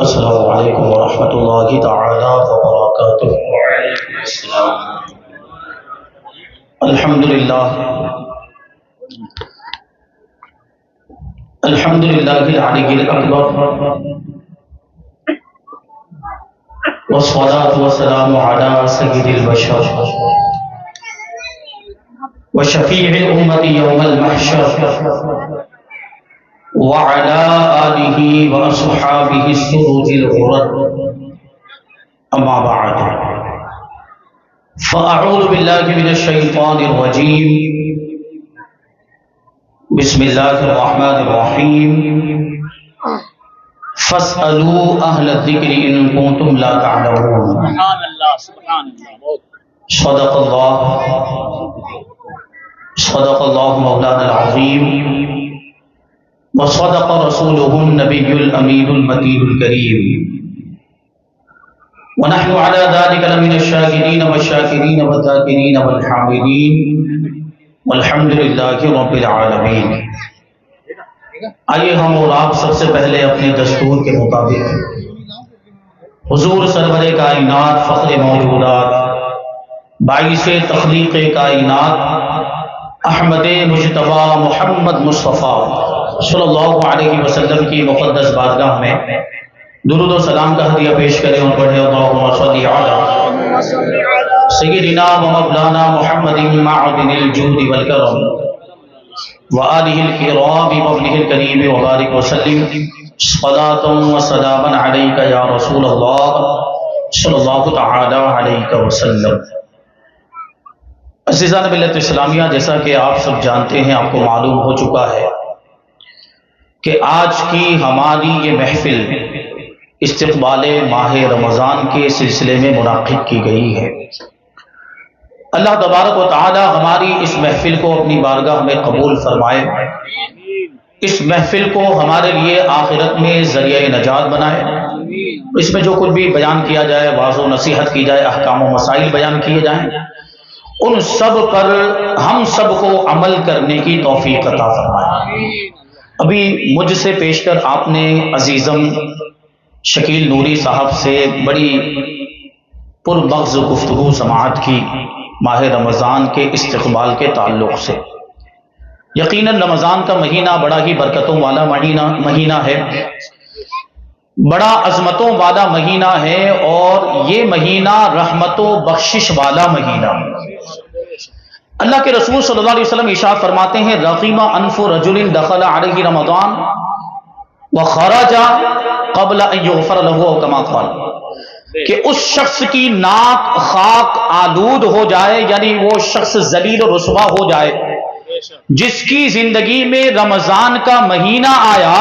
السلام علیکم ورحمۃ اللہ تعالی وبرکاتہ۔ وعلیکم السلام۔ الحمد للہ العلی الاکبر، والصلاة والسلام علی سید البشر وشفیع الامة یوم المحشر وعلى آلہ واصحابہ السرور الغرر، اما بعد فاعوذ باللہ من الشیطان الرجیم، بسم اللہ الرحمن الرحیم، فاسألوا اہل الذکر ان کنتم لا تعلمون۔ سبحان اللہ سبحان اللہ۔ صدق اللہ مولانا العظیم، وصدق رسوله النبی الامین المتین الکریم، ونحن على ذلك لمن الشاکرین والشاکرین والذاکرین والحامدین، والحمد للہ رب العالمین۔ آئیے ہم اور آپ سب سے پہلے اپنے دستور کے مطابق حضور سرور کائنات فخر موجودات باعث تخلیق کائنات احمد مجتبی محمد مصطفیٰ صلی اللہ علیہ وسلم کی مقدس بارگاہ میں درود و سلام کا ہدیہ پیش کریں اور پڑھیں اللہم صلی علی سیدنا و مولانا محمد معدن الجود والکرم وآلہ الکرام وابنہ الکریم وبارک وسلم صلاۃ و سلاما علیک یا رسول اللہ صلی اللہ تعالی علیہ وسلم۔ عزیزان ملت اسلامیہ، جیسا کہ آپ سب جانتے ہیں، آپ کو معلوم ہو چکا ہے کہ آج کی ہماری یہ محفل استقبال ماہ رمضان کے سلسلے میں منعقد کی گئی ہے۔ اللہ تبارک و تعالی ہماری اس محفل کو اپنی بارگاہ میں قبول فرمائے، اس محفل کو ہمارے لیے آخرت میں ذریعہ نجات بنائے، اس میں جو کچھ بھی بیان کیا جائے، واعظ و نصیحت کی جائے، احکام و مسائل بیان کیے جائیں، ان سب پر ہم سب کو عمل کرنے کی توفیق عطا فرمائے۔ ابھی مجھ سے پیش کر آپ نے عزیزم شکیل نوری صاحب سے بڑی پرمغز گفتگو سماعت کی ماہ رمضان کے استقبال کے تعلق سے۔ یقیناً رمضان کا مہینہ بڑا ہی برکتوں والا مہینہ ہے، بڑا عظمتوں والا مہینہ ہے، اور یہ مہینہ رحمت و بخشش والا مہینہ ہے۔ اللہ کے رسول صلی اللہ علیہ وسلم ارشاد فرماتے ہیں، رغم انف رجل دخل علیہ رمضان وخرج قبل ان یغفر له او کما قال، کہ اس شخص کی ناک خاک آلود ہو جائے، یعنی وہ شخص ذلیل و رسوا ہو جائے جس کی زندگی میں رمضان کا مہینہ آیا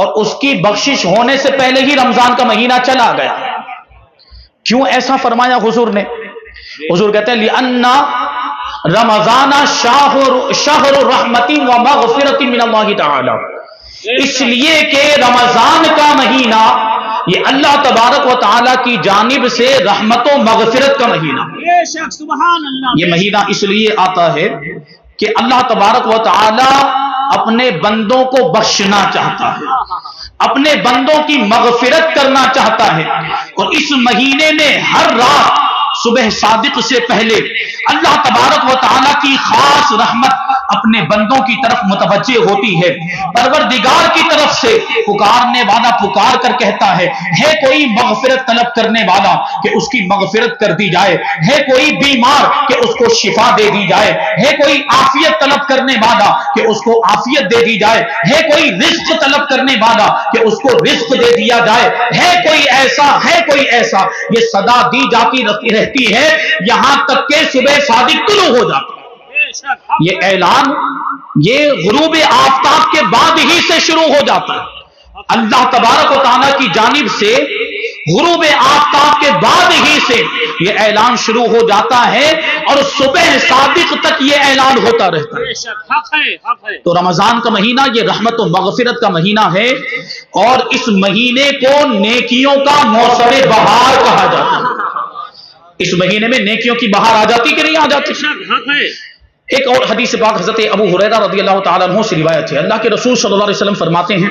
اور اس کی بخشش ہونے سے پہلے ہی رمضان کا مہینہ چلا گیا۔ کیوں ایسا فرمایا حضور نے؟ حضور کہتے ہیں لِأَنَّ رمضان شہر رحمت و مغفرت من اللہ تعالی، اس لیے کہ رمضان کا مہینہ یہ اللہ تبارک و تعالی کی جانب سے رحمت و مغفرت کا مہینہ، یہ مہینہ اس لیے آتا ہے کہ اللہ تبارک و تعالی اپنے بندوں کو بخشنا چاہتا ہے، اپنے بندوں کی مغفرت کرنا چاہتا ہے، اور اس مہینے میں ہر رات صبح صادق سے پہلے اللہ تبارک و تعالی کی خاص رحمت اپنے بندوں کی طرف متوجہ ہوتی ہے۔ پروردگار کی طرف سے پکارنے والا پکار کر کہتا ہے کوئی مغفرت طلب کرنے والا کہ اس کی مغفرت کر دی جائے، ہے کوئی بیمار کہ اس کو شفا دے دی جائے، ہے کوئی عافیت طلب کرنے والا کہ اس کو عافیت دے دی جائے، ہے کوئی رزق طلب کرنے والا کہ اس کو رزق دے دیا جائے، ہے کوئی ایسا، یہ صدا دی جاتی رہتی ہے یہاں تک کہ صبح صادق طلوع ہو جاتا ہے۔ یہ اعلان یہ غروب آفتاب کے بعد ہی سے شروع ہو جاتا ہے، اللہ تبارک و تعالیٰ کی جانب سے غروب آفتاب کے بعد ہی سے یہ اعلان شروع ہو جاتا ہے، اور صبح صادق تک یہ اعلان ہوتا رہتا ہے۔ تو رمضان کا مہینہ یہ رحمت و مغفرت کا مہینہ ہے، اور اس مہینے کو نیکیوں کا موسم بہار کہا جاتا ہے۔ اس مہینے میں نیکیوں کی بہار آ جاتی کہ نہیں آ جاتی؟ ایک اور حدیث پاک حضرت ابو ہریرہ رضی اللہ تعالیٰ عنہ سے روایت ہے، اللہ کے رسول صلی اللہ علیہ وسلم فرماتے ہیں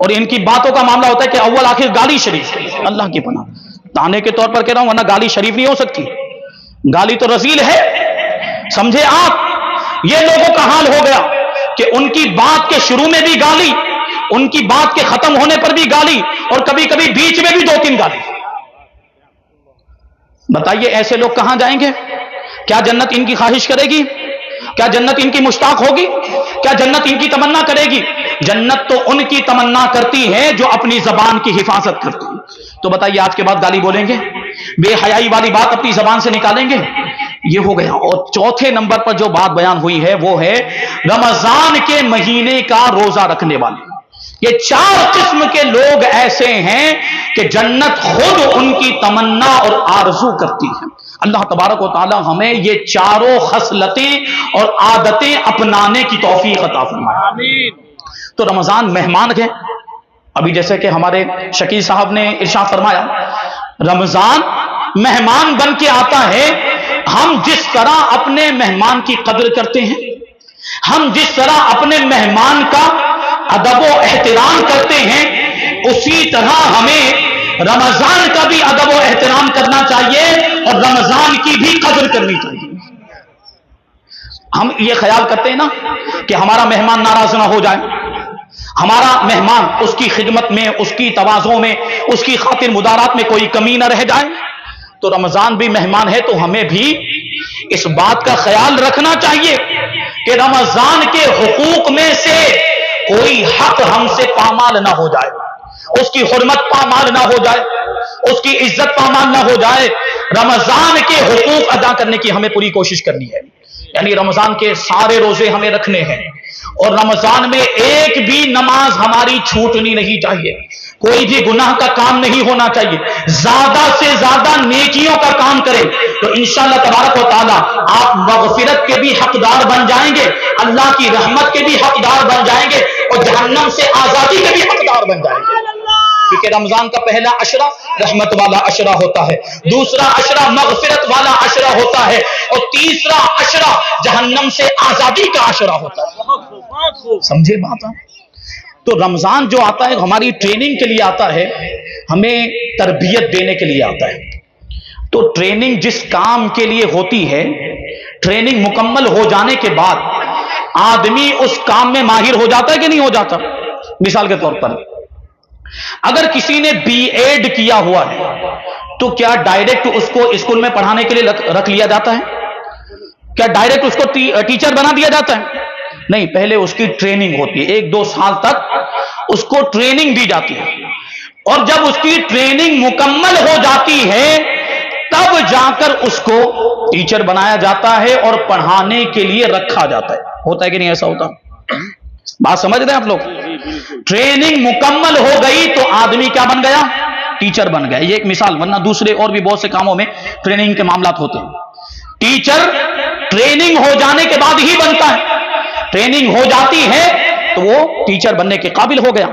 اور ان کی باتوں کا معاملہ ہوتا ہے کہ اول آخر گالی شریف. اللہ کی پناہ، تانے کے طور پر کہہ رہا ہوں، ورنہ گالی شریف نہیں ہو سکتی. گالی تو رذیل ہے. سمجھے آپ؟ یہ لوگوں کا حال ہو گیا کہ ان کی بات کے شروع میں بھی گالی، ان کی بات کے ختم ہونے پر بھی گالی، اور کبھی کبھی بیچ میں بھی 2-3 گالی. بتائیے ایسے لوگ کہاں جائیں گے؟ کیا جنت ان کی خواہش کرے گی؟ کیا جنت ان کی مشتاق ہوگی؟ کیا جنت ان کی تمنا کرے گی؟ جنت تو ان کی تمنا کرتی ہے جو اپنی زبان کی حفاظت کرتی ہے. تو بتائیے آج کے بعد گالی بولیں گے؟ بے حیائی والی بات اپنی زبان سے نکالیں گے؟ یہ ہو گیا. اور چوتھے نمبر پر جو بات بیان ہوئی ہے وہ ہے رمضان کے مہینے کا روزہ رکھنے والے. یہ 4 قسم کے لوگ ایسے ہیں کہ جنت خود ان کی تمنا اور آرزو کرتی ہے. اللہ تبارک و تعالی ہمیں یہ چاروں خصلتیں اور عادتیں اپنانے کی توفیق عطا فرمائے. آمین. تو رمضان مہمان ہے. ابھی جیسے کہ ہمارے شکیل صاحب نے ارشاد فرمایا، رمضان مہمان بن کے آتا ہے. ہم جس طرح اپنے مہمان کی قدر کرتے ہیں، ہم جس طرح اپنے مہمان کا ادب و احترام کرتے ہیں، اسی طرح ہمیں رمضان کا بھی ادب و احترام کرنا چاہیے اور رمضان کی بھی قدر کرنی چاہیے. ہم یہ خیال کرتے ہیں نا کہ ہمارا مہمان ناراض نہ ہو جائے، ہمارا مہمان اس کی خدمت میں، اس کی تواضع میں، اس کی خاطر مدارات میں کوئی کمی نہ رہ جائے. تو رمضان بھی مہمان ہے، تو ہمیں بھی اس بات کا خیال رکھنا چاہیے کہ رمضان کے حقوق میں سے کوئی حق ہم سے پامال نہ ہو جائے، اس کی حرمت پامال نہ ہو جائے، اس کی عزت پامال نہ ہو جائے. رمضان کے حقوق ادا کرنے کی ہمیں پوری کوشش کرنی ہے. یعنی رمضان کے سارے روزے ہمیں رکھنے ہیں، اور رمضان میں ایک بھی نماز ہماری چھوٹنی نہیں چاہیے، کوئی بھی گناہ کا کام نہیں ہونا چاہیے. زیادہ سے زیادہ نیکیوں کا کام کریں تو انشاءاللہ تبارک و تعالی آپ مغفرت کے بھی حقدار بن جائیں گے، اللہ کی رحمت کے بھی حقدار بن جائیں گے، اور جہنم سے آزادی کے بھی حقدار بن جائیں گے. کیونکہ رمضان کا پہلا عشرہ رحمت والا عشرہ ہوتا ہے، دوسرا عشرہ مغفرت والا عشرہ ہوتا ہے، اور تیسرا عشرہ جہنم سے آزادی کا عشرہ ہوتا ہے. سمجھے بات؟ تو رمضان جو آتا ہے ہماری ٹریننگ کے لیے آتا ہے، ہمیں تربیت دینے کے لیے آتا ہے. تو ٹریننگ جس کام کے لیے ہوتی ہے، ٹریننگ مکمل ہو جانے کے بعد آدمی اس کام میں ماہر ہو جاتا ہے کہ نہیں ہو جاتا؟ مثال کے طور پر اگر کسی نے بی ایڈ کیا ہوا ہے تو کیا ڈائریکٹ اس کو اسکول میں پڑھانے کے لیے رکھ لیا جاتا ہے؟ کیا ڈائریکٹ اس کو ٹیچر بنا دیا جاتا ہے؟ نہیں، پہلے اس کی ٹریننگ ہوتی ہے. 1-2 سال تک اس کو ٹریننگ دی جاتی ہے، اور جب اس کی ٹریننگ مکمل ہو جاتی ہے تب جا کر اس کو ٹیچر بنایا جاتا ہے اور پڑھانے کے لیے رکھا جاتا ہے. ہوتا ہے کہ نہیں ایسا ہوتا؟ بات سمجھ رہے ہیں آپ لوگ؟ ٹریننگ مکمل ہو گئی تو آدمی کیا بن گیا؟ ٹیچر بن گیا. یہ ایک مثال، ورنہ دوسرے اور بھی بہت سے کاموں میں ٹریننگ کے معاملات ہوتے ہیں. ٹیچر ٹریننگ ہو جانے کے بعد ہی بنتا ہے. ٹریننگ ہو جاتی ہے تو وہ ٹیچر بننے کے قابل ہو گیا.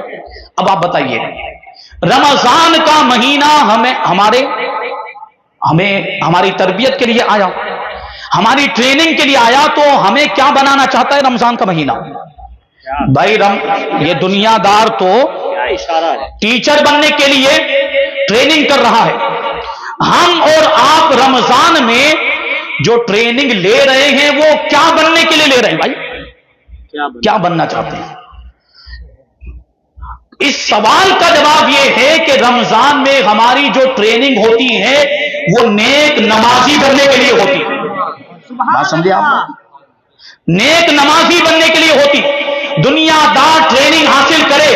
اب آپ بتائیے، رمضان کا مہینہ ہماری تربیت کے لیے آیا، ہماری ٹریننگ کے لیے آیا، تو ہمیں کیا بنانا چاہتا ہے رمضان کا مہینہ؟ بھائی یہ دنیا دار تو ٹیچر بننے کے لیے ٹریننگ کر رہا ہے. ہم اور آپ رمضان میں جو ٹریننگ لے رہے ہیں وہ کیا بننے کے لیے لے رہے ہیں؟ بھائی کیا بننا چاہتے ہیں؟ اس سوال کا جواب یہ ہے کہ رمضان میں ہماری جو ٹریننگ ہوتی ہے وہ نیک نمازی بننے کے لیے ہوتی ہے. بات سمجھے آپ؟ نیک نمازی بننے کے لیے ہوتی. دنیا دار ٹریننگ حاصل کرے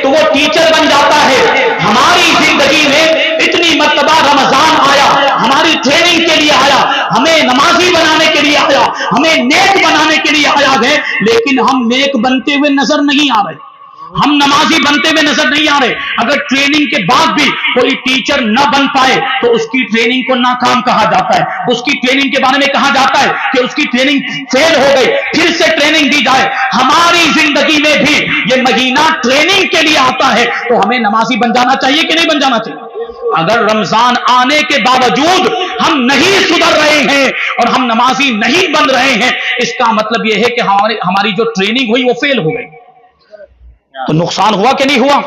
تو وہ ٹیچر بن جاتا ہے. ہماری زندگی میں اتنی مرتبہ رمضان آیا، ہماری ٹریننگ کے لیے آیا، ہمیں نمازی بنانے کے لیے آیا، ہمیں نیک بنانے کے لیے آیا ہے، لیکن ہم نیک بنتے ہوئے نظر نہیں آ رہے، ہم نمازی بنتے ہوئے نظر نہیں آ رہے. اگر ٹریننگ کے بعد بھی کوئی ٹیچر نہ بن پائے تو اس کی ٹریننگ کو ناکام کہا جاتا ہے. اس کی ٹریننگ کے بارے میں کہا جاتا ہے کہ اس کی ٹریننگ فیل ہو گئی، پھر سے ٹریننگ دی جائے. ہماری زندگی میں بھی یہ مہینہ ٹریننگ کے لیے آتا ہے، تو ہمیں نمازی بن جانا چاہیے کہ نہیں بن جانا چاہیے؟ اگر رمضان آنے کے باوجود ہم نہیں سدھر رہے ہیں اور ہم نمازی نہیں بن رہے ہیں، اس کا مطلب یہ ہے کہ ہماری جو ٹریننگ ہوئی وہ فیل ہو گئی. تو نقصان ہوا کہ نہیں ہوا؟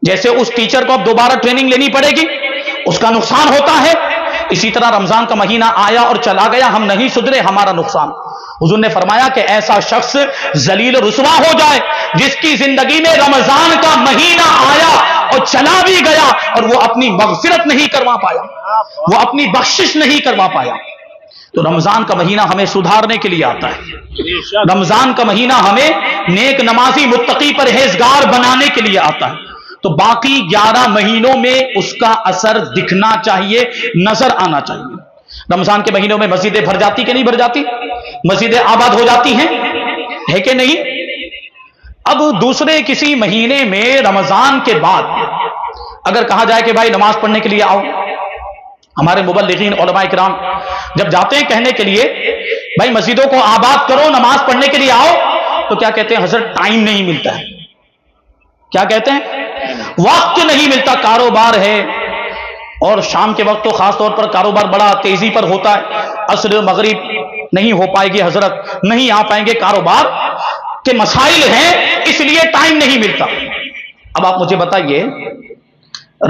جیسے اس ٹیچر کو اب دوبارہ ٹریننگ لینی پڑے گی، اس کا نقصان ہوتا ہے، اسی طرح رمضان کا مہینہ آیا اور چلا گیا، ہم نہیں سدھرے، ہمارا نقصان۔ حضور نے فرمایا کہ ایسا شخص ذلیل و رسوا ہو جائے جس کی زندگی میں رمضان کا مہینہ آیا اور چلا بھی گیا اور وہ اپنی مغفرت نہیں کروا پایا، وہ اپنی بخشش نہیں کروا پایا۔ تو رمضان کا مہینہ ہمیں سدھارنے کے لیے آتا ہے، رمضان کا مہینہ ہمیں نیک نمازی متقی پرہیزگار بنانے کے لیے آتا ہے۔ تو باقی 11 مہینوں میں اس کا اثر دکھنا چاہیے، نظر آنا چاہیے۔ رمضان کے مہینوں میں مسجدیں بھر جاتی کہ نہیں بھر جاتی؟ مسجدیں آباد ہو جاتی ہیں، ہے کہ نہیں؟ اب دوسرے کسی مہینے میں رمضان کے بعد اگر کہا جائے کہ بھائی نماز پڑھنے کے لیے آؤ، ہمارے مبلغین علماء کرام جب جاتے ہیں کہنے کے لیے بھائی مسجدوں کو آباد کرو، نماز پڑھنے کے لیے آؤ، تو کیا کہتے ہیں؟ حضرت ٹائم نہیں ملتا ہے۔ کیا کہتے ہیں؟ وقت نہیں ملتا، کاروبار ہے، اور شام کے وقت تو خاص طور پر کاروبار بڑا تیزی پر ہوتا ہے، عصر مغرب نہیں ہو پائے گی، حضرت نہیں آ پائیں گے، کاروبار کے مسائل ہیں، اس لیے ٹائم نہیں ملتا۔ اب آپ مجھے بتائیے،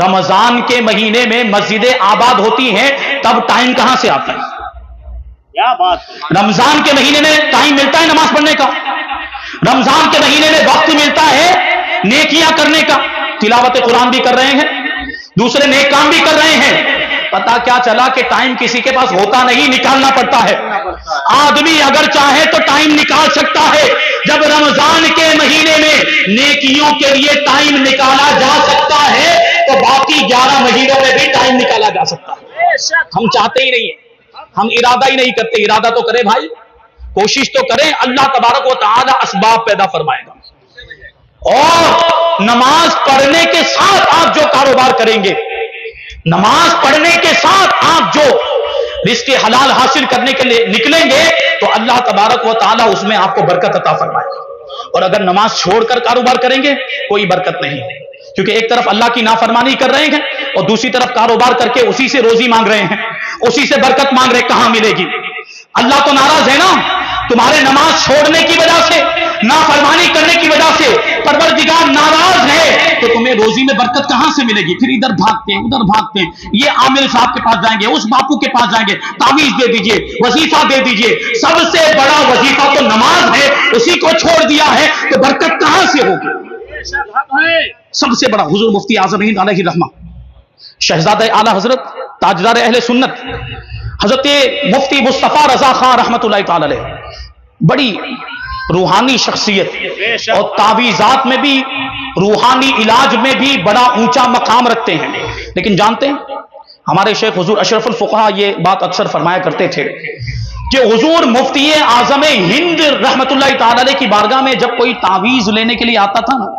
رمضان کے مہینے میں مسجدیں آباد ہوتی ہیں، تب ٹائم کہاں سے آتا ہے؟ کیا بات ہے؟ رمضان کے مہینے میں ٹائم ملتا ہے نماز پڑھنے کا، رمضان کے مہینے میں وقت ملتا ہے نیکیاں کرنے کا، تلاوت قرآن بھی کر رہے ہیں، دوسرے نیک کام بھی کر رہے ہیں۔ پتا کیا چلا کہ ٹائم کسی کے پاس ہوتا نہیں، نکالنا پڑتا ہے۔ آدمی اگر چاہے تو ٹائم نکال سکتا ہے۔ جب رمضان کے مہینے میں نیکیوں کے لیے ٹائم نکالا جا سکتا ہے تو باقی 11 مہینوں میں بھی ٹائم نکالا جا سکتا ہے۔ ہم چاہتے ہی نہیں ہیں، ہم ارادہ ہی نہیں کرتے۔ ارادہ تو کریں بھائی، کوشش تو کریں، اللہ تبارک و تعالی اسباب پیدا فرمائے گا۔ اور نماز پڑھنے کے ساتھ آپ جو کاروبار کریں گے، نماز پڑھنے کے ساتھ آپ جو رزق حلال حاصل کرنے کے لیے نکلیں گے تو اللہ تبارک و تعالی اس میں آپ کو برکت عطا فرمائے گا۔ اور اگر نماز چھوڑ کر کاروبار کریں گے کوئی برکت نہیں، کیونکہ ایک طرف اللہ کی نافرمانی کر رہے ہیں اور دوسری طرف کاروبار کر کے اسی سے روزی مانگ رہے ہیں، اسی سے برکت مانگ رہے، کہاں ملے گی؟ اللہ تو ناراض ہے نا تمہارے نماز چھوڑنے کی وجہ سے، نافرمانی کرنے کی وجہ سے پروردگار ناراض ہے، تو تمہیں روزی میں برکت کہاں سے ملے گی؟ پھر ادھر بھاگتے ہیں ادھر بھاگتے ہیں، یہ عامر صاحب کے پاس جائیں گے، اس باپو کے پاس جائیں گے، تعویذ دے دیجئے، وظیفہ دے دیجئے۔ سب سے بڑا وظیفہ تو نماز ہے، اسی کو چھوڑ دیا ہے تو برکت کہاں سے ہوگی؟ سب سے بڑا حضور مفتی اعظم ہند علیہ الرحمہ، شہزادہ اعلی حضرت تاجدار اہل سنت حضرت مفتی مصطفیٰ رضا خان رحمۃ اللہ تعالی علیہ، بڑی روحانی شخصیت اور تعویذات میں بھی، روحانی علاج میں بھی بڑا اونچا مقام رکھتے ہیں۔ لیکن جانتے ہیں ہمارے شیخ حضور اشرف الفقہا یہ بات اکثر فرمایا کرتے تھے کہ حضور مفتی اعظم ہند رحمۃ اللہ تعالی علیہ کی بارگاہ میں جب کوئی تعویذ لینے کے لیے آتا تھا نا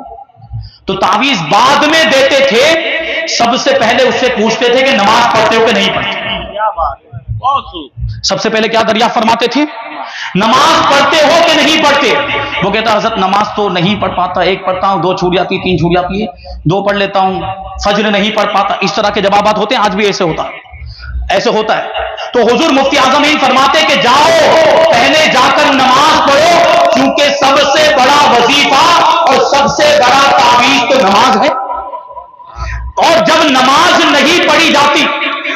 تو تعویذ بعد میں دیتے تھے، سب سے پہلے اس سے پوچھتے تھے کہ نماز پڑھتے ہو کہ نہیں پڑھتے؟ سب سے پہلے کیا دریافت فرماتے تھے؟ نماز پڑھتے ہو کہ نہیں پڑھتے؟ وہ کہتا حضرت نماز تو نہیں پڑھ پاتا، ایک پڑھتا ہوں، 2 چھوٹ جاتی، 3 چھوٹ جاتی ہے، 2 پڑھ لیتا ہوں، فجر نہیں پڑھ پاتا۔ اس طرح کے جوابات ہوتے ہیں، آج بھی ایسے ہوتا ہے، ایسے ہوتا ہے۔ تو حضور مفتی اعظم ہند فرماتے کہ جاؤ پہلے جا کر نماز پڑھو، کیونکہ سب سے بڑا وظیفہ اور سب سے بڑا تعویذ تو نماز ہے۔ اور جب نماز نہیں پڑھی جاتی،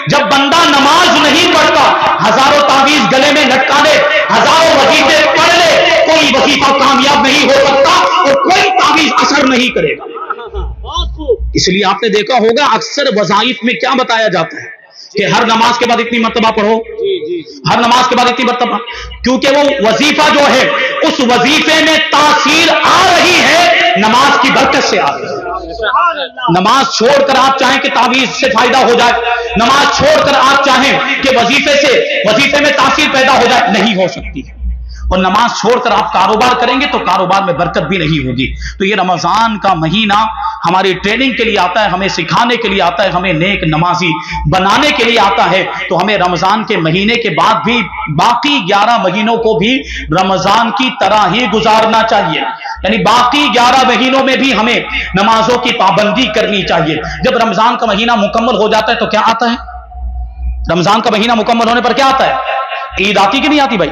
جب بندہ نماز نہیں پڑھتا، ہزاروں تعویذ گلے میں لٹکا لے، ہزاروں وظیفے پڑھ لے، کوئی وظیفہ کامیاب نہیں ہو سکتا اور کوئی تعویذ اثر نہیں کرے گا۔ اس لیے آپ نے دیکھا ہوگا اکثر وظائف میں کیا بتایا جاتا ہے کہ ہر نماز کے بعد اتنی مرتبہ پڑھو، ہر نماز کے بعد اتنی مرتبہ، کیونکہ وہ وظیفہ جو ہے اس وظیفے میں تاثیر آ رہی ہے، نماز کی برکت سے آ رہی ہے۔ نماز چھوڑ کر آپ چاہیں کہ تعویذ سے فائدہ ہو جائے، نماز چھوڑ کر آپ چاہیں کہ وظیفے میں تاثیر پیدا ہو جائے، نہیں ہو سکتی ہے۔ اور نماز چھوڑ کر آپ کاروبار کریں گے تو کاروبار میں برکت بھی نہیں ہوگی۔ تو یہ رمضان کا مہینہ ہماری ٹریننگ کے لیے آتا ہے، ہمیں سکھانے کے لیے آتا ہے، ہمیں نیک نمازی بنانے کے لیے آتا ہے۔ تو ہمیں رمضان کے مہینے کے بعد بھی باقی 11 مہینوں کو بھی رمضان کی طرح ہی گزارنا چاہیے، یعنی باقی 11 مہینوں میں بھی ہمیں نمازوں کی پابندی کرنی چاہیے۔ جب رمضان کا مہینہ مکمل ہو جاتا ہے تو کیا آتا ہے؟ رمضان کا مہینہ مکمل ہونے پر کیا آتا ہے؟ عید آتی کہ نہیں آتی بھائی؟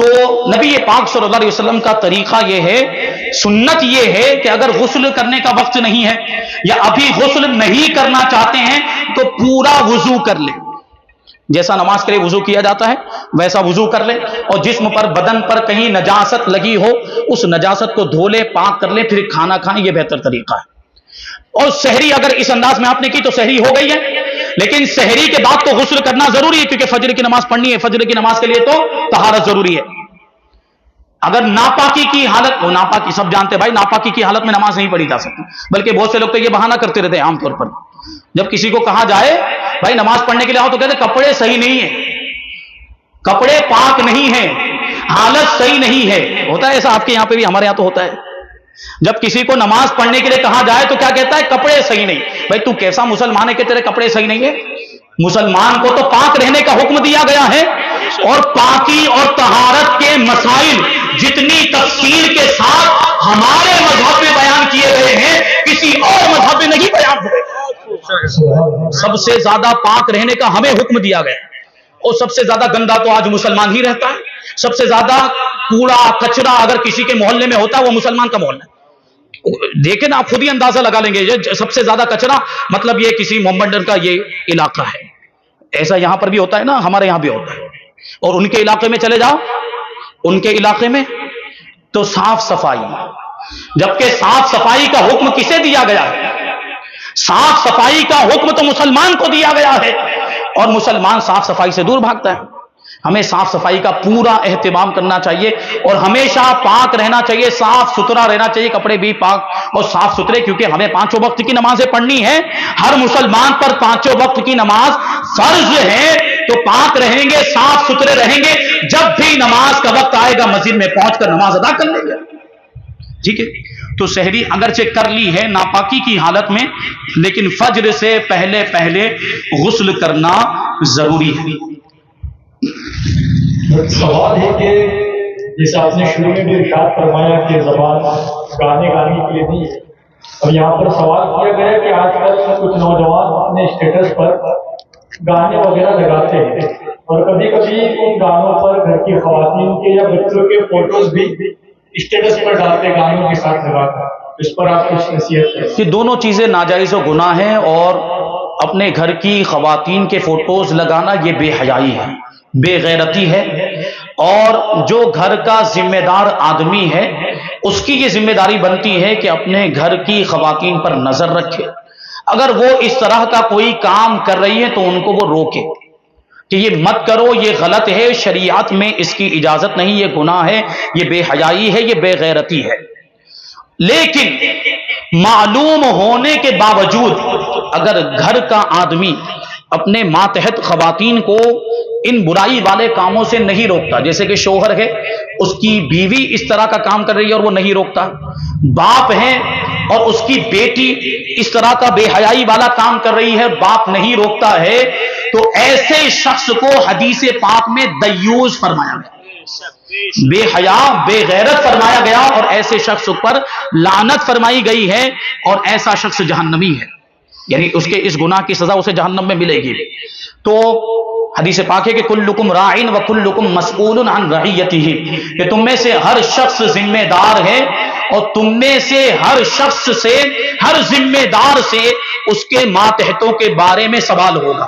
تو نبی پاک صلی اللہ علیہ وسلم کا طریقہ یہ ہے، سنت یہ ہے کہ اگر غسل کرنے کا وقت نہیں ہے یا ابھی غسل نہیں کرنا چاہتے ہیں تو پورا وضو کر لیں، جیسا نماز کے لیے وضو کیا جاتا ہے ویسا وضو کر لیں، اور جسم پر بدن پر کہیں نجاست لگی ہو اس نجاست کو دھو لیں، پاک کر لیں، پھر کھانا کھائیں، یہ بہتر طریقہ ہے۔ اور سحری اگر اس انداز میں آپ نے کی تو سحری ہو گئی ہے، لیکن سحری کے بعد تو غسل کرنا ضروری ہے کیونکہ فجر کی نماز پڑھنی ہے، فجر کی نماز کے لیے تو طہارت ضروری ہے۔ اگر ناپاکی کی حالت، وہ ناپاکی سب جانتے ہیں بھائی، ناپاکی کی حالت میں نماز نہیں پڑھی جا سکتی، بلکہ بہت سے لوگ تو یہ بہانہ کرتے رہتے ہیں عام طور پر، جب کسی کو کہا جائے بھائی نماز پڑھنے کے لیے آؤ تو کہتے ہیں کپڑے صحیح نہیں ہیں، کپڑے پاک نہیں ہیں، حالت صحیح نہیں ہے۔ ہوتا ہے ایسا آپ کے یہاں پہ بھی، ہمارے یہاں تو ہوتا ہے، جب کسی کو نماز پڑھنے کے لیے کہا جائے تو کیا کہتا ہے؟ کپڑے صحیح نہیں۔ بھائی تو کیسا مسلمان ہے کہ تیرے کپڑے صحیح نہیں ہے؟ مسلمان کو تو پاک رہنے کا حکم دیا گیا ہے، اور پاکی اور طہارت کے مسائل جتنی تفصیل کے ساتھ ہمارے مذہب میں بیان کیے گئے ہیں کسی اور مذہب میں نہیں بیان ہوئے۔ سب سے زیادہ پاک رہنے کا ہمیں حکم دیا گیا، اور سب سے زیادہ گندا تو آج مسلمان ہی رہتا ہے۔ سب سے زیادہ کوڑا کچرا اگر کسی کے محلے میں ہوتا ہے وہ مسلمان کا محلہ ہے۔ دیکھیں نا، آپ خود ہی اندازہ لگا لیں گے، سب سے زیادہ کچرا مطلب یہ کسی محمدن کا یہ علاقہ ہے۔ ایسا یہاں پر بھی ہوتا ہے نا، ہمارے یہاں بھی ہوتا ہے۔ اور ان کے علاقے میں چلے جاؤ، ان کے علاقے میں تو صاف صفائی، جبکہ صاف صفائی کا حکم کسے دیا گیا ہے؟ صاف صفائی کا حکم تو مسلمان کو دیا گیا ہے، اور مسلمان صاف صفائی سے دور بھاگتا ہے۔ ہمیں صاف صفائی کا پورا اہتمام کرنا چاہیے، اور ہمیشہ پاک رہنا چاہیے، صاف ستھرا رہنا چاہیے، کپڑے بھی پاک اور صاف ستھرے، کیونکہ ہمیں 5 وقت کی نمازیں پڑھنی ہے۔ ہر مسلمان پر 5 وقت کی نماز فرض ہے، تو پاک رہیں گے، صاف ستھرے رہیں گے، جب بھی نماز کا وقت آئے گا مسجد میں پہنچ کر نماز ادا کر لیں گے۔ ٹھیک ہے، تو سحری اگرچہ کر لی ہے ناپاکی کی حالت میں، لیکن فجر سے پہلے پہلے غسل کرنا ضروری ہے۔ سوال ہے کہ جیسے آپ نے شروع میں بھی ارشاد فرمایا کہ زبان گانے کے لیے نہیں ہے، اور یہاں پر سوال کیا گیا کہ آج کل کچھ نوجوان اپنے اسٹیٹس پر گانے وغیرہ لگاتے ہیں، اور کبھی کبھی ان گانوں پر گھر کی خواتین کے یا بچوں کے فوٹوز بھی اسٹیٹس پر ڈالتے گانوں کے ساتھ لگا کر، اس پر آپ کچھ نصیحت کریں؟ یہ دونوں چیزیں ناجائز و گناہ ہیں، اور اپنے گھر کی خواتین کے فوٹوز لگانا یہ بے حیائی ہے، بے غیرتی ہے، اور جو گھر کا ذمہ دار آدمی ہے اس کی یہ ذمہ داری بنتی ہے کہ اپنے گھر کی خواتین پر نظر رکھے۔ اگر وہ اس طرح کا کوئی کام کر رہی ہے تو ان کو وہ روکے کہ یہ مت کرو، یہ غلط ہے، شریعت میں اس کی اجازت نہیں، یہ گناہ ہے، یہ بے حیائی ہے، یہ بے غیرتی ہے۔ لیکن معلوم ہونے کے باوجود اگر گھر کا آدمی اپنے ماتحت خواتین کو ان برائی والے کاموں سے نہیں روکتا، جیسے کہ شوہر ہے، اس کی بیوی اس طرح کا کام کر رہی ہے اور وہ نہیں روکتا، باپ ہے اور اس کی بیٹی اس طرح کا بے حیائی والا کام کر رہی ہے، باپ نہیں روکتا ہے، تو ایسے شخص کو حدیث پاک میں دیوس فرمایا گیا، بے حیا بے غیرت فرمایا گیا، اور ایسے شخص پر لعنت فرمائی گئی ہے، اور ایسا شخص جہنمی ہے، یعنی اس کے اس گناہ کی سزا اسے جہنم میں ملے گی۔ تو حدیث پاک ہے کہ کلکم راعٍ وکلکم مسئول عن رعیتہ، کہ تم میں سے ہر شخص ذمہ دار ہے، اور تم میں سے ہر شخص سے، ہر ذمہ دار سے اس کے ماتحتوں کے بارے میں سوال ہوگا،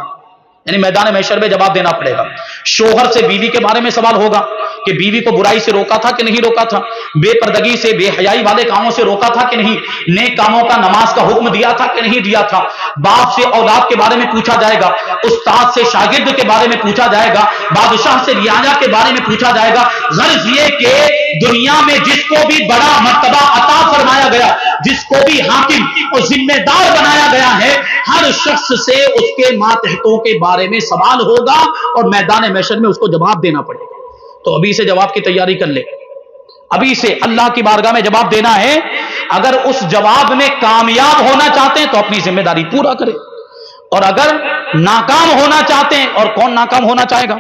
یعنی میدان محشر میں جواب دینا پڑے گا۔ شوہر سے بیوی کے بارے میں سوال ہوگا کہ بیوی کو برائی سے روکا تھا کہ نہیں روکا تھا، بے پردگی سے، بے حیائی والے کاموں سے روکا تھا کہ نہیں، نیک کاموں کا نماز کا حکم دیا تھا کہ نہیں دیا تھا۔ باپ سے اولاد کے بارے میں پوچھا جائے گا، استاد سے شاگرد کے بارے میں پوچھا جائے گا، بادشاہ سے رعایا کے بارے میں پوچھا جائے گا۔ غرض یہ کہ دنیا میں جس کو بھی بڑا مرتبہ عطا فرمایا گیا، جس کو بھی حاکم اور ذمہ دار بنایا گیا ہے، ہر شخص سے اس کے ماتحتوں کے بارے میں سوال ہوگا، اور میدان محشر میں اس کو جواب دینا پڑے گا۔ تو ابھی سے جواب کی تیاری کر لے، ابھی سے اللہ کی بارگاہ میں جواب دینا ہے۔ اگر اس جواب میں کامیاب ہونا چاہتے ہیں تو اپنی ذمہ داری پورا کرے، اور اگر ناکام ہونا چاہتے ہیں، اور کون ناکام ہونا چاہے گا،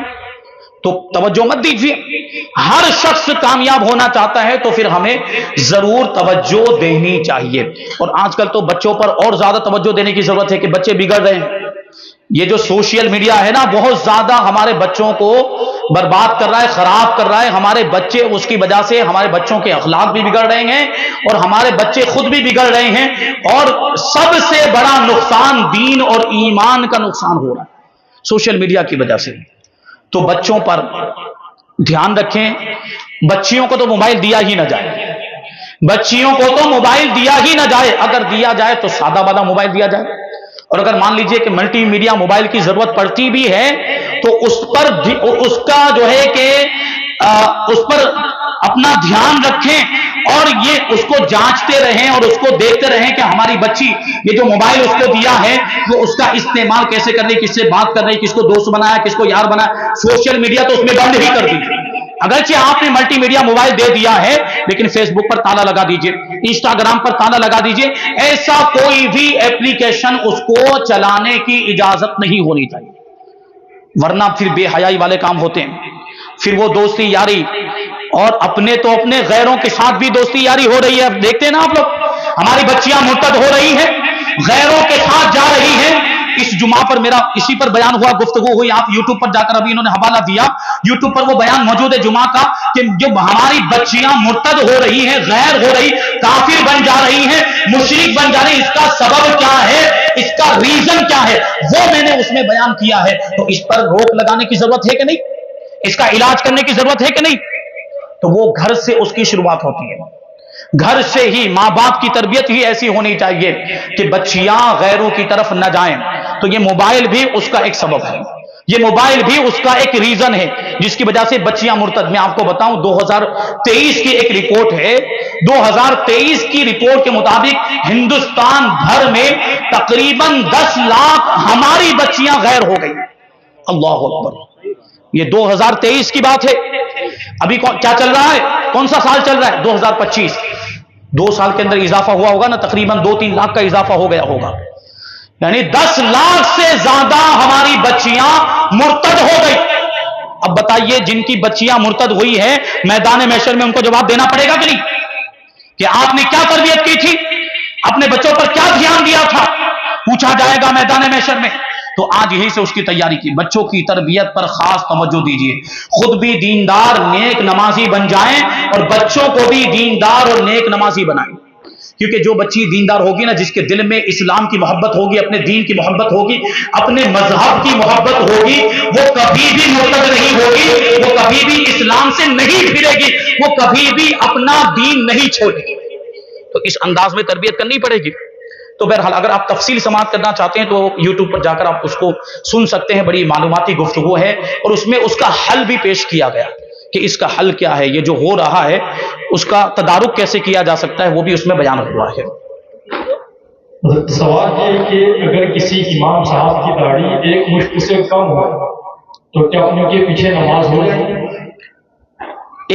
تو توجہ مت دیجیے۔ ہر شخص کامیاب ہونا چاہتا ہے تو پھر ہمیں ضرور توجہ دینی چاہیے، اور آج کل تو بچوں پر اور زیادہ توجہ دینے کی ضرورت ہے کہ بچے بگڑ رہے ہیں، یہ جو سوشل میڈیا ہے نا بہت زیادہ ہمارے بچوں کو برباد کر رہا ہے، خراب کر رہا ہے. ہمارے بچے اس کی وجہ سے ہمارے بچوں کے اخلاق بھی بگڑ رہے ہیں اور ہمارے بچے خود بھی بگڑ رہے ہیں، اور سب سے بڑا نقصان دین اور ایمان کا نقصان ہو رہا ہے سوشل میڈیا کی وجہ سے. تو بچوں پر دھیان رکھیں. بچیوں کو تو موبائل دیا ہی نہ جائے، بچیوں کو تو موبائل دیا ہی نہ جائے. اگر دیا جائے تو سادہ والا موبائل دیا جائے، اور اگر مان لیجئے کہ ملٹی میڈیا موبائل کی ضرورت پڑتی بھی ہے تو اس پر اس کا جو ہے کہ اس پر اپنا دھیان رکھیں اور یہ اس کو جانچتے رہیں اور اس کو دیکھتے رہیں کہ ہماری بچی یہ جو موبائل اس کو دیا ہے وہ اس کا استعمال کیسے کر رہی، کس سے بات کر رہی، کس کو دوست بنایا، کس کو یار بنایا. سوشل میڈیا تو اس میں بند ہی کر دیجیے. اگرچہ آپ نے ملٹی میڈیا موبائل دے دیا ہے لیکن فیس بک پر تالا لگا دیجئے، انسٹاگرام پر تالا لگا دیجئے. ایسا کوئی بھی ایپلیکیشن اس کو چلانے کی اجازت نہیں ہونی چاہیے، ورنہ پھر بے حیائی والے کام ہوتے ہیں. پھر وہ دوستی یاری، اور اپنے تو اپنے غیروں کے ساتھ بھی دوستی یاری ہو رہی ہے. دیکھتے ہیں نا آپ لوگ، ہماری بچیاں مرتد ہو رہی ہیں، غیروں کے ساتھ جا رہی ہیں. اس جمعہ پر میرا اسی پر بیان ہوا، گفتگو ہوئی، آپ یوٹیوب پر جا کر ابھی انہوں نے حوالہ دیا، یوٹیوب پر وہ بیان موجود ہے جمعہ کا، کہ جو ہماری بچیاں مرتد ہو رہی ہیں، غیر ہو رہی، کافر بن جا رہی ہیں، مشرک بن جا رہی، اس کا سبب کیا ہے، اس کا ریزن کیا ہے، وہ میں نے اس میں بیان کیا ہے. تو اس پر روک لگانے کی ضرورت ہے کہ نہیں، اس کا علاج کرنے کی ضرورت ہے کہ نہیں. تو وہ گھر سے اس کی شروعات ہوتی ہے، گھر سے ہی ماں باپ کی تربیت ہی ایسی ہونی چاہیے کہ بچیاں غیروں کی طرف نہ جائیں. تو یہ موبائل بھی اس کا ایک سبب ہے، یہ موبائل بھی اس کا ایک ریزن ہے جس کی وجہ سے بچیاں مرتد. میں آپ کو بتاؤں 2023 کی ایک رپورٹ ہے، 2023 کی رپورٹ کے مطابق ہندوستان بھر میں تقریباً 10 لاکھ ہماری بچیاں غیر ہو گئی. اللہ اکبر. یہ 2023 کی بات ہے. ابھی کیا چل رہا ہے، کون سا سال چل رہا ہے، 2025. 2 سال کے اندر اضافہ ہوا ہوگا نا، تقریباً 2-3 لاکھ کا اضافہ ہو گیا ہوگا. یعنی 10 لاکھ سے زیادہ ہماری بچیاں مرتد ہو گئی. اب بتائیے جن کی بچیاں مرتد ہوئی ہیں میدان محشر میں ان کو جواب دینا پڑے گا کہ نہیں، کہ آپ نے کیا تربیت کی تھی، اپنے بچوں پر کیا دھیان دیا تھا، پوچھا جائے گا میدان محشر میں. تو آج یہی سے اس کی تیاری کی. بچوں کی تربیت پر خاص توجہ دیجیے، خود بھی دیندار نیک نمازی بن جائیں اور بچوں کو بھی دیندار اور نیک نمازی بنائیں. کیونکہ جو بچی دیندار ہوگی نا، جس کے دل میں اسلام کی محبت ہوگی، اپنے دین کی محبت ہوگی، اپنے مذہب کی محبت ہوگی، وہ کبھی بھی مرتد نہیں ہوگی، وہ کبھی بھی اسلام سے نہیں پھرے گی، وہ کبھی بھی اپنا دین نہیں چھوڑے گی. تو اس انداز میں تربیت کرنی پڑے گی. تو بہرحال اگر آپ تفصیل سماعت کرنا چاہتے ہیں تو یوٹیوب پر جا کر آپ اس کو سن سکتے ہیں. بڑی معلوماتی گفتگو ہے اور اس میں اس کا حل بھی پیش کیا گیا کہ اس کا حل کیا ہے، یہ جو ہو رہا ہے اس کا تدارک کیسے کیا جا سکتا ہے، وہ بھی اس میں بیان ہوا ہے. سوال یہ ہے کہ اگر کسی امام صاحب کی داڑھی 1 مشت سے کم ہو تو کیا ان کے پیچھے نماز ہو جائے گی؟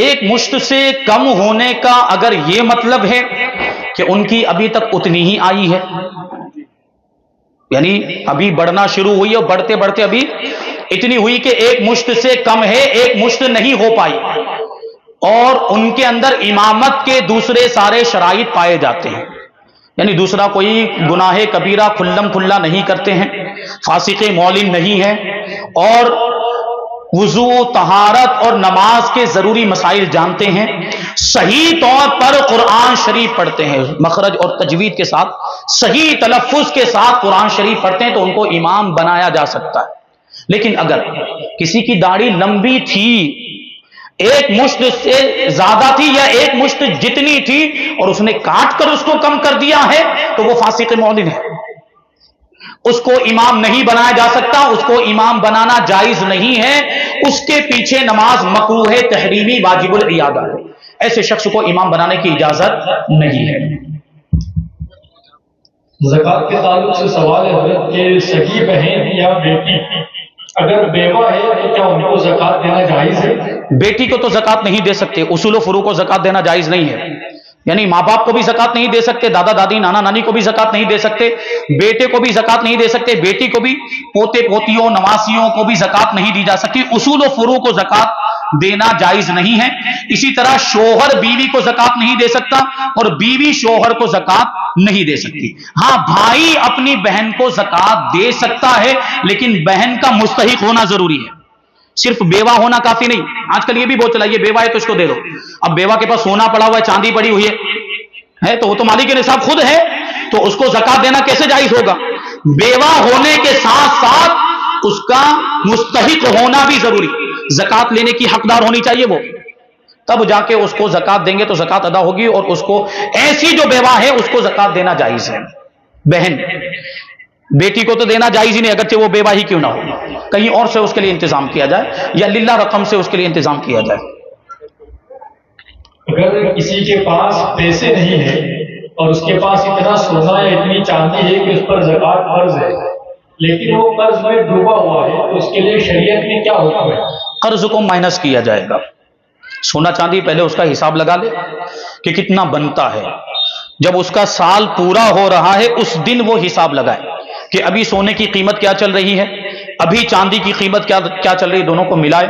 1 مشت سے کم ہونے کا اگر یہ مطلب ہے کہ ان کی ابھی تک اتنی ہی آئی ہے، یعنی ابھی بڑھنا شروع ہوئی اور بڑھتے بڑھتے ابھی اتنی ہوئی کہ 1 مشت سے کم ہے، 1 مشت نہیں ہو پائی، اور ان کے اندر امامت کے دوسرے سارے شرائط پائے جاتے ہیں، یعنی دوسرا کوئی گناہ کبیرہ کھلم کھلا نہیں کرتے ہیں، فاسق معلن نہیں ہے، اور وضو، طہارت اور نماز کے ضروری مسائل جانتے ہیں، صحیح طور پر قرآن شریف پڑھتے ہیں، مخرج اور تجوید کے ساتھ، صحیح تلفظ کے ساتھ قرآن شریف پڑھتے ہیں، تو ان کو امام بنایا جا سکتا ہے. لیکن اگر کسی کی داڑھی لمبی تھی، 1 مشت سے زیادہ تھی یا 1 مشت جتنی تھی اور اس نے کاٹ کر اس کو کم کر دیا ہے، تو وہ فاسق معلن ہے، اس کو امام نہیں بنایا جا سکتا، اس کو امام بنانا جائز نہیں ہے، اس کے پیچھے نماز مکروہ تحریمی واجب العیادہ ہے، ایسے شخص کو امام بنانے کی اجازت نہیں ہے. زکوٰۃ کے تعلق سے سوال ہے حضرت کہ سگی بہن یا بیٹی اگر بیوہ ہے تو کیا ان کو زکوٰۃ دینا جائز ہے؟ بیٹی کو تو زکوٰۃ نہیں دے سکتے، اصول و فروع کو زکوٰۃ دینا جائز نہیں ہے، یعنی ماں باپ کو بھی زکوٰۃ نہیں دے سکتے، دادا دادی نانا نانی کو بھی زکوٰۃ نہیں دے سکتے، بیٹے کو بھی زکوٰۃ نہیں دے سکتے، بیٹی کو بھی، پوتے پوتیوں نواسیوں کو بھی زکوٰۃ نہیں دی جا سکتی. اصول و فروع کو زکوٰۃ دینا جائز نہیں ہے. اسی طرح شوہر بیوی کو زکات نہیں دے سکتا اور بیوی شوہر کو زکات نہیں دے سکتی. ہاں بھائی اپنی بہن کو زکات دے سکتا ہے لیکن بہن کا مستحق ہونا ضروری ہے. صرف بیوہ ہونا کافی نہیں. آج کل یہ بھی بہت چلا یہ بیوہ ہے تو اس کو دے دو. اب بیوہ کے پاس سونا پڑا ہوا ہے, چاندی پڑی ہوئی ہے تو وہ تو مالک نصاب خود ہے, تو اس کو زکات دینا کیسے جائز ہوگا؟ بیوہ ہونے کے ساتھ ساتھ اس کا مستحق ہونا بھی ضروری. زکات لینے کی حقدار ہونی چاہیے وہ, تب جا کے اس کو زکات دیں گے تو زکات ادا ہوگی. اور اس کو ایسی جو بیوہ ہے اس کو زکات دینا جائز ہے. بہن بیٹی کو تو دینا جائز ہی نہیں, اگرچہ وہ بیوہ ہی کیوں نہ ہو, کہیں اور سے اس کے لیے انتظام کیا جائے یا للہ رقم سے اس کے لیے انتظام کیا جائے. اگر کسی کے پاس پیسے نہیں ہیں اور اس کے پاس اتنا سونا یا اتنی چاندی ہے کہ اس پر زکات فرض ہے, لیکن وہ قرض میں ڈوبا ہوا ہے, تو اس کے لیے شریعت میں کیا حکم ہے؟ قرض کو مائنس کیا جائے گا. سونا چاندی پہلے اس کا حساب لگا لے کہ کتنا بنتا ہے. جب اس کا سال پورا ہو رہا ہے اس دن وہ حساب لگائے کہ ابھی سونے کی قیمت کیا چل رہی ہے, ابھی چاندی کی قیمت کیا چل رہی ہے, دونوں کو ملائے.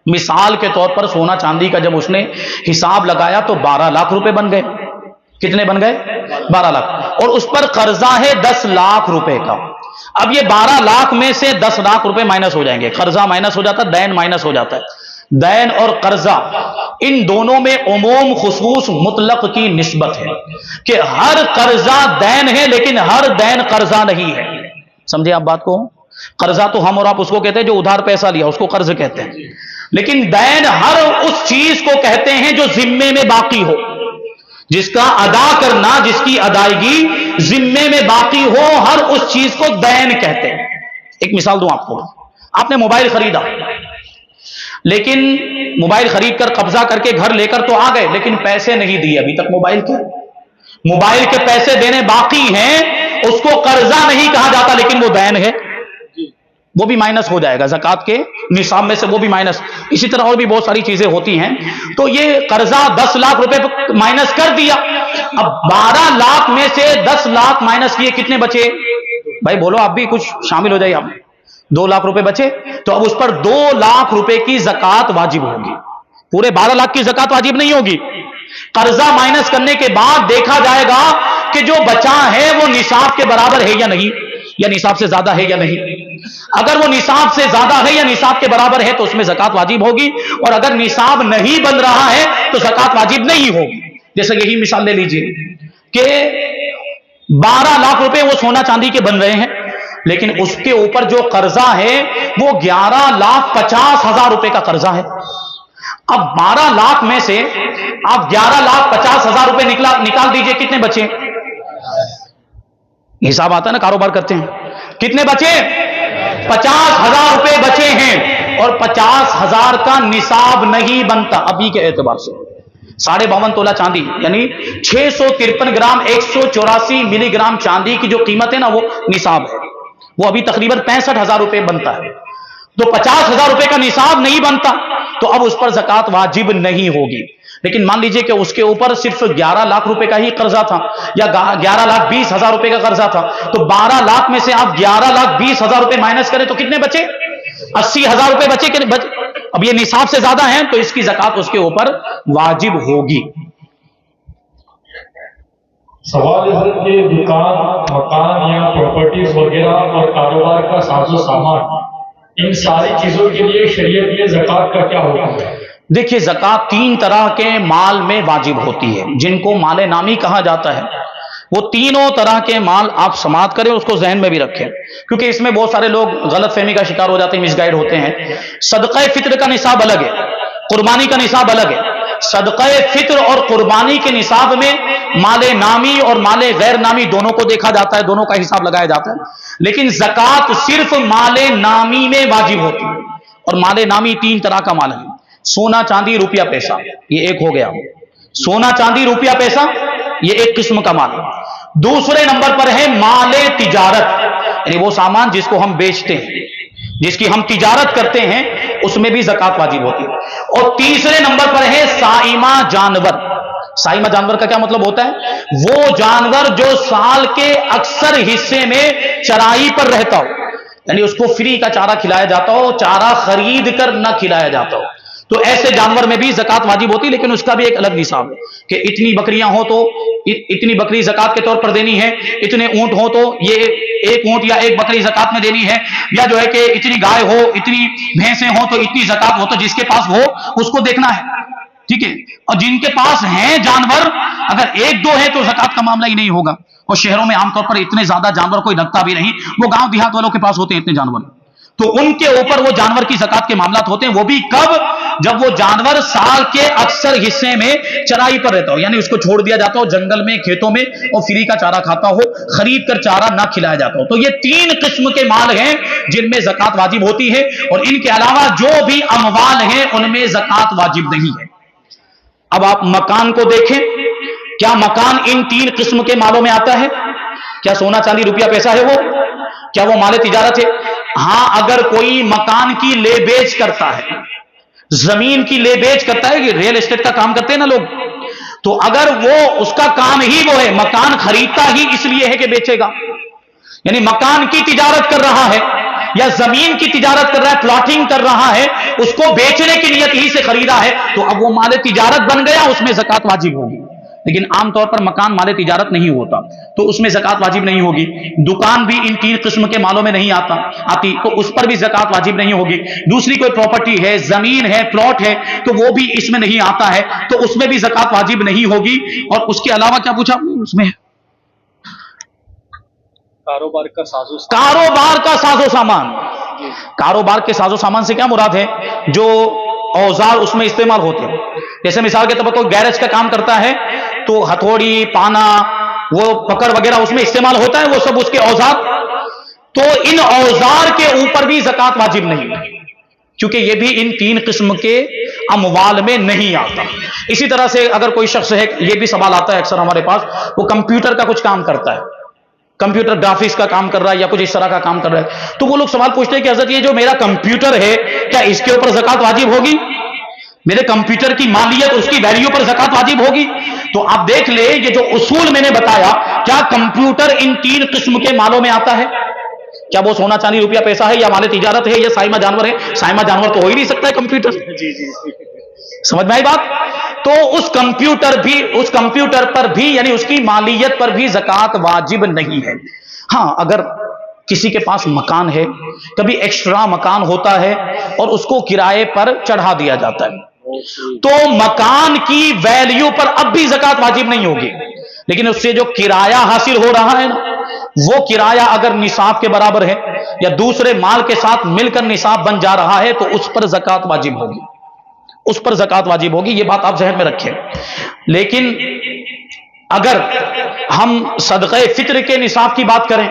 مثال کے طور پر سونا چاندی کا جب اس نے حساب لگایا تو 12 لاکھ روپے بن گئے. کتنے بن گئے؟ 12 لاکھ. اور اس پر قرضہ ہے 10 لاکھ روپے کا. اب یہ 12 لاکھ میں سے 10 لاکھ روپے مائنس ہو جائیں گے. قرضہ مائنس ہو جاتا ہے, دین مائنس ہو جاتا ہے. دین اور قرضہ ان دونوں میں عموم خصوص مطلق کی نسبت ہے کہ ہر قرضہ دین ہے لیکن ہر دین قرضہ نہیں ہے. سمجھے آپ بات کو؟ قرضہ تو ہم اور آپ اس کو کہتے ہیں جو ادھار پیسہ لیا, اس کو قرض کہتے ہیں. لیکن دین ہر اس چیز کو کہتے ہیں جو ذمے میں باقی ہو, جس کا ادا کرنا, جس کی ادائیگی ذمے میں باقی ہو, ہر اس چیز کو دین کہتے ہیں. ایک مثال دوں آپ کو. آپ نے موبائل خریدا لیکن موبائل خرید کر قبضہ کر کے گھر لے کر تو آ گئے لیکن پیسے نہیں دیے ابھی تک. موبائل کے پیسے دینے باقی ہیں, اس کو قرضہ نہیں کہا جاتا لیکن وہ دین ہے, وہ بھی مائنس ہو جائے گا زکات کے نصاب میں سے, وہ بھی مائنس. اسی طرح اور بھی بہت ساری چیزیں ہوتی ہیں. تو یہ قرضہ 10 لاکھ روپے مائنس کر دیا. اب 12 لاکھ میں سے 10 لاکھ مائنس کیے, کتنے بچے؟ بھائی بولو, آپ بھی کچھ شامل ہو جائیے. آپ 2 لاکھ روپے بچے, تو اب اس پر 2 لاکھ روپے کی زکات واجب ہوگی. پورے 12 لاکھ کی زکات واجب نہیں ہوگی. قرضہ مائنس کرنے کے بعد دیکھا جائے گا کہ جو بچا ہے وہ نصاب کے برابر ہے یا نہیں, یا نصاب سے زیادہ ہے یا نہیں. اگر وہ نصاب سے زیادہ ہے یا نصاب کے برابر ہے تو اس میں زکات واجب ہوگی, اور اگر نصاب نہیں بن رہا ہے تو زکات واجب نہیں ہوگی. جیسے یہی مثال لے لیجئے کہ 12 لاکھ روپے وہ سونا چاندی کے بن رہے ہیں لیکن اس کے اوپر جو قرضہ ہے وہ 11,50,000 روپے کا قرضہ ہے. اب 12 لاکھ میں سے آپ 11,50,000 روپے نکال دیجئے, کتنے بچے؟ حساب آتا ہے نا, کاروبار کرتے ہیں. کتنے بچے؟ 50,000 روپے بچے ہیں, اور 50,000 کا نصاب نہیں بنتا ابھی کے اعتبار سے. 52.5 تولہ چاندی یعنی 653 گرام 184 ملی گرام چاندی کی جو قیمت ہے نا وہ نصاب ہے, وہ ابھی تقریباً 65,000 روپے بنتا ہے. تو 50,000 روپے کا نصاب نہیں بنتا تو اب اس پر زکات واجب نہیں ہوگی. لیکن مان لیجئے کہ اس کے اوپر صرف 11 لاکھ روپے کا ہی قرضہ تھا یا 11,20,000 روپے کا قرضہ تھا, تو 12 لاکھ میں سے آپ 11,20,000 روپے مائنس کریں تو کتنے بچے؟ 80,000 روپے بچے. اب یہ نصاب سے زیادہ ہیں تو اس کی زکات اس کے اوپر واجب ہوگی. سوال ہے کہ دکان, مکان یا پراپرٹیز وغیرہ اور کاروبار کا ساز و سامان, ان ساری چیزوں کے لیے شریعت میں زکات کا کیا حکم ہے؟ دیکھیے زکات 3 طرح کے مال میں واجب ہوتی ہے جن کو مال نامی کہا جاتا ہے. وہ تینوں طرح کے مال آپ سماعت کریں, اس کو ذہن میں بھی رکھیں کیونکہ اس میں بہت سارے لوگ غلط فہمی کا شکار ہو جاتے ہیں, مس گائیڈ ہوتے ہیں. صدقہ فطر کا نصاب الگ ہے, قربانی کا نصاب الگ ہے. صدقہ فطر اور قربانی کے نصاب میں مال نامی اور مال غیر نامی دونوں کو دیکھا جاتا ہے, دونوں کا حساب لگایا جاتا ہے. لیکن زکات صرف مال نامی میں واجب ہوتی ہے, اور مال نامی 3 طرح کا مال ہے. سونا چاندی روپیہ پیسہ, یہ ایک ہو گیا. سونا چاندی روپیہ پیسہ یہ ایک قسم کا مال ہے. دوسرے نمبر پر ہے مال تجارت, یعنی وہ سامان جس کو ہم بیچتے ہیں, جس کی ہم تجارت کرتے ہیں, اس میں بھی زکات واجب ہوتی ہے. اور تیسرے نمبر پر ہے سائمہ جانور. سائمہ جانور کا کیا مطلب ہوتا ہے؟ وہ جانور جو سال کے اکثر حصے میں چرائی پر رہتا ہو, یعنی اس کو فری کا چارہ کھلایا جاتا ہو, چارہ خرید کر نہ کھلایا جاتا ہو. تو ایسے جانور میں بھی زکات واجب ہوتی، لیکن اس کا بھی ایک الگ نصاب ہے کہ اتنی بکریاں ہو تو اتنی بکری زکات کے طور پر دینی ہے، اتنے اونٹ ہو تو یہ ایک اونٹ یا ایک بکری زکات میں دینی ہے، یا جو ہے کہ اتنی گائے ہو اتنی بھینسیں ہو تو اتنی زکات ہو، تو جس کے پاس ہو اس کو دیکھنا ہے، ٹھیک ہے۔ اور جن کے پاس ہیں جانور، اگر ایک دو ہے تو زکات کا معاملہ ہی نہیں ہوگا، اور شہروں میں عام طور پر اتنے زیادہ جانور کوئی رکھتا بھی نہیں، وہ گاؤں دیہات والوں کے پاس ہوتے ہیں اتنے جانور، تو ان کے اوپر وہ جانور کی زکات کے معاملات ہوتے ہیں، وہ بھی کب؟ جب وہ جانور سال کے اکثر حصے میں چرائی پر رہتا ہو، یعنی اس کو چھوڑ دیا جاتا ہو جنگل میں کھیتوں میں اور فری کا چارہ کھاتا ہو، خرید کر چارہ نہ کھلایا جاتا ہو۔ تو یہ تین قسم کے مال ہیں جن میں زکات واجب ہوتی ہے، اور ان کے علاوہ جو بھی اموال ہیں ان میں زکات واجب نہیں ہے۔ اب آپ مکان کو دیکھیں، کیا مکان ان تین قسم کے مالوں میں آتا ہے؟ کیا سونا چاندی روپیہ پیسہ ہے وہ؟ کیا وہ مال تجارت ہے؟ ہاں، اگر کوئی مکان کی لے بیچ کرتا ہے، زمین کی لے بیچ کرتا ہے، کہ ریل اسٹیٹ کا کام کرتے ہیں نا لوگ، تو اگر وہ اس کا کام ہی وہ ہے، مکان خریدتا ہی اس لیے ہے کہ بیچے گا، یعنی مکان کی تجارت کر رہا ہے یا زمین کی تجارت کر رہا ہے، پلاٹنگ کر رہا ہے، اس کو بیچنے کی نیت ہی سے خریدا ہے، تو اب وہ مال تجارت بن گیا، اس میں زکات واجب ہوگی۔ لیکن عام طور پر مکان مال تجارت نہیں ہوتا تو اس میں زکات واجب نہیں ہوگی۔ دکان بھی ان تین قسم کے مالوں میں نہیں آتی تو اس پر بھی زکات واجب نہیں ہوگی۔ دوسری کوئی پراپرٹی ہے، زمین ہے، پلاٹ ہے، تو وہ بھی اس میں نہیں آتا ہے، تو اس میں بھی زکات واجب نہیں ہوگی۔ اور اس کے علاوہ کیا پوچھا اس میں؟ کاروبار کا ساز و کاروبار کا ساز و سامان۔ کاروبار کے ساز و سامان سے کیا مراد ہے؟ جو اوزار اس میں استعمال ہوتے ہیں، جیسے مثال کے طور پر کوئی گیرج کا کام کرتا ہے تو ہتھوڑی، پانا، وہ پکڑ وغیرہ اس میں استعمال ہوتا ہے، وہ سب اس کے اوزار، تو ان اوزار کے اوپر بھی زکات واجب نہیں، کیونکہ یہ بھی ان تین قسم کے اموال میں نہیں آتا۔ اسی طرح سے اگر کوئی شخص ہے، یہ بھی سوال آتا ہے اکثر ہمارے پاس، وہ کمپیوٹر کا کچھ کام کرتا ہے، کمپیوٹر گرافکس کا کام کر رہا ہے یا کچھ اس طرح کا کام کر رہا ہے، تو وہ لوگ سوال پوچھتے ہیں کہ حضرت یہ جو میرا کمپیوٹر ہے کیا اس کے اوپر زکات واجب ہوگی؟ میرے کمپیوٹر کی مالیت، اس کی ویلیو پر زکات واجب ہوگی؟ تو آپ دیکھ لیں، یہ جو اصول میں نے بتایا، کیا کمپیوٹر ان تین قسم کے مالوں میں آتا ہے؟ کیا وہ سونا چاندی روپیہ پیسہ ہے یا مال تجارت ہے یا سائمہ جانور ہے؟ سائمہ جانور تو ہو ہی نہیں سکتا ہے کمپیوٹر۔ سمجھ میں آئی بات؟ تو اس کمپیوٹر پر بھی یعنی اس کی مالیت پر بھی زکات واجب نہیں ہے۔ ہاں، اگر کسی کے پاس مکان ہے، کبھی ایکسٹرا مکان ہوتا ہے اور اس کو کرائے پر چڑھا دیا جاتا ہے، تو مکان کی ویلیو پر اب بھی زکات واجب نہیں ہوگی، لیکن اس سے جو کرایہ حاصل ہو رہا ہے نا، وہ کرایہ اگر نصاب کے برابر ہے یا دوسرے مال کے ساتھ مل کر نصاب بن جا رہا ہے تو اس پر زکات واجب ہوگی، اس پر زکات واجب ہوگی۔ یہ بات آپ ذہن میں رکھیں۔ لیکن اگر ہم صدقہ فطر کے نصاب کی بات کریں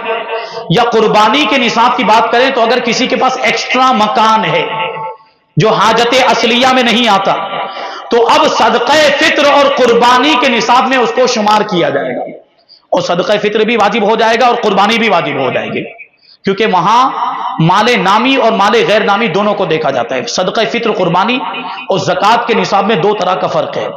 یا قربانی کے نصاب کی بات کریں، تو اگر کسی کے پاس ایکسٹرا مکان ہے جو حاجت اصلیہ میں نہیں آتا، تو اب صدقہ فطر اور قربانی کے نصاب میں اس کو شمار کیا جائے گا، اور صدقہ فطر بھی واجب ہو جائے گا اور قربانی بھی واجب ہو جائے گی، کیونکہ وہاں مال نامی اور مال غیر نامی دونوں کو دیکھا جاتا ہے۔ صدقہ فطر قربانی اور زکات کے نصاب میں دو طرح کا فرق ہے۔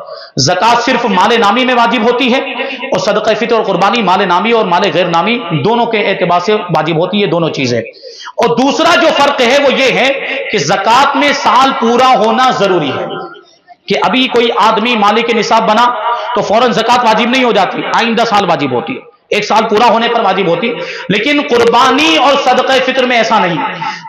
زکات صرف مال نامی میں واجب ہوتی ہے، اور صدقہ فطر اور قربانی مال نامی اور مال غیر نامی دونوں کے اعتبار سے واجب ہوتی ہے، دونوں چیزیں۔ اور دوسرا جو فرق ہے وہ یہ ہے کہ زکات میں سال پورا ہونا ضروری ہے، کہ ابھی کوئی آدمی مالک نصاب بنا تو فوراً زکات واجب نہیں ہو جاتی، آئندہ سال واجب ہوتی ہے، ایک سال پورا ہونے پر واجب ہوتی ہے۔ لیکن قربانی اور صدقہ فطر میں ایسا نہیں،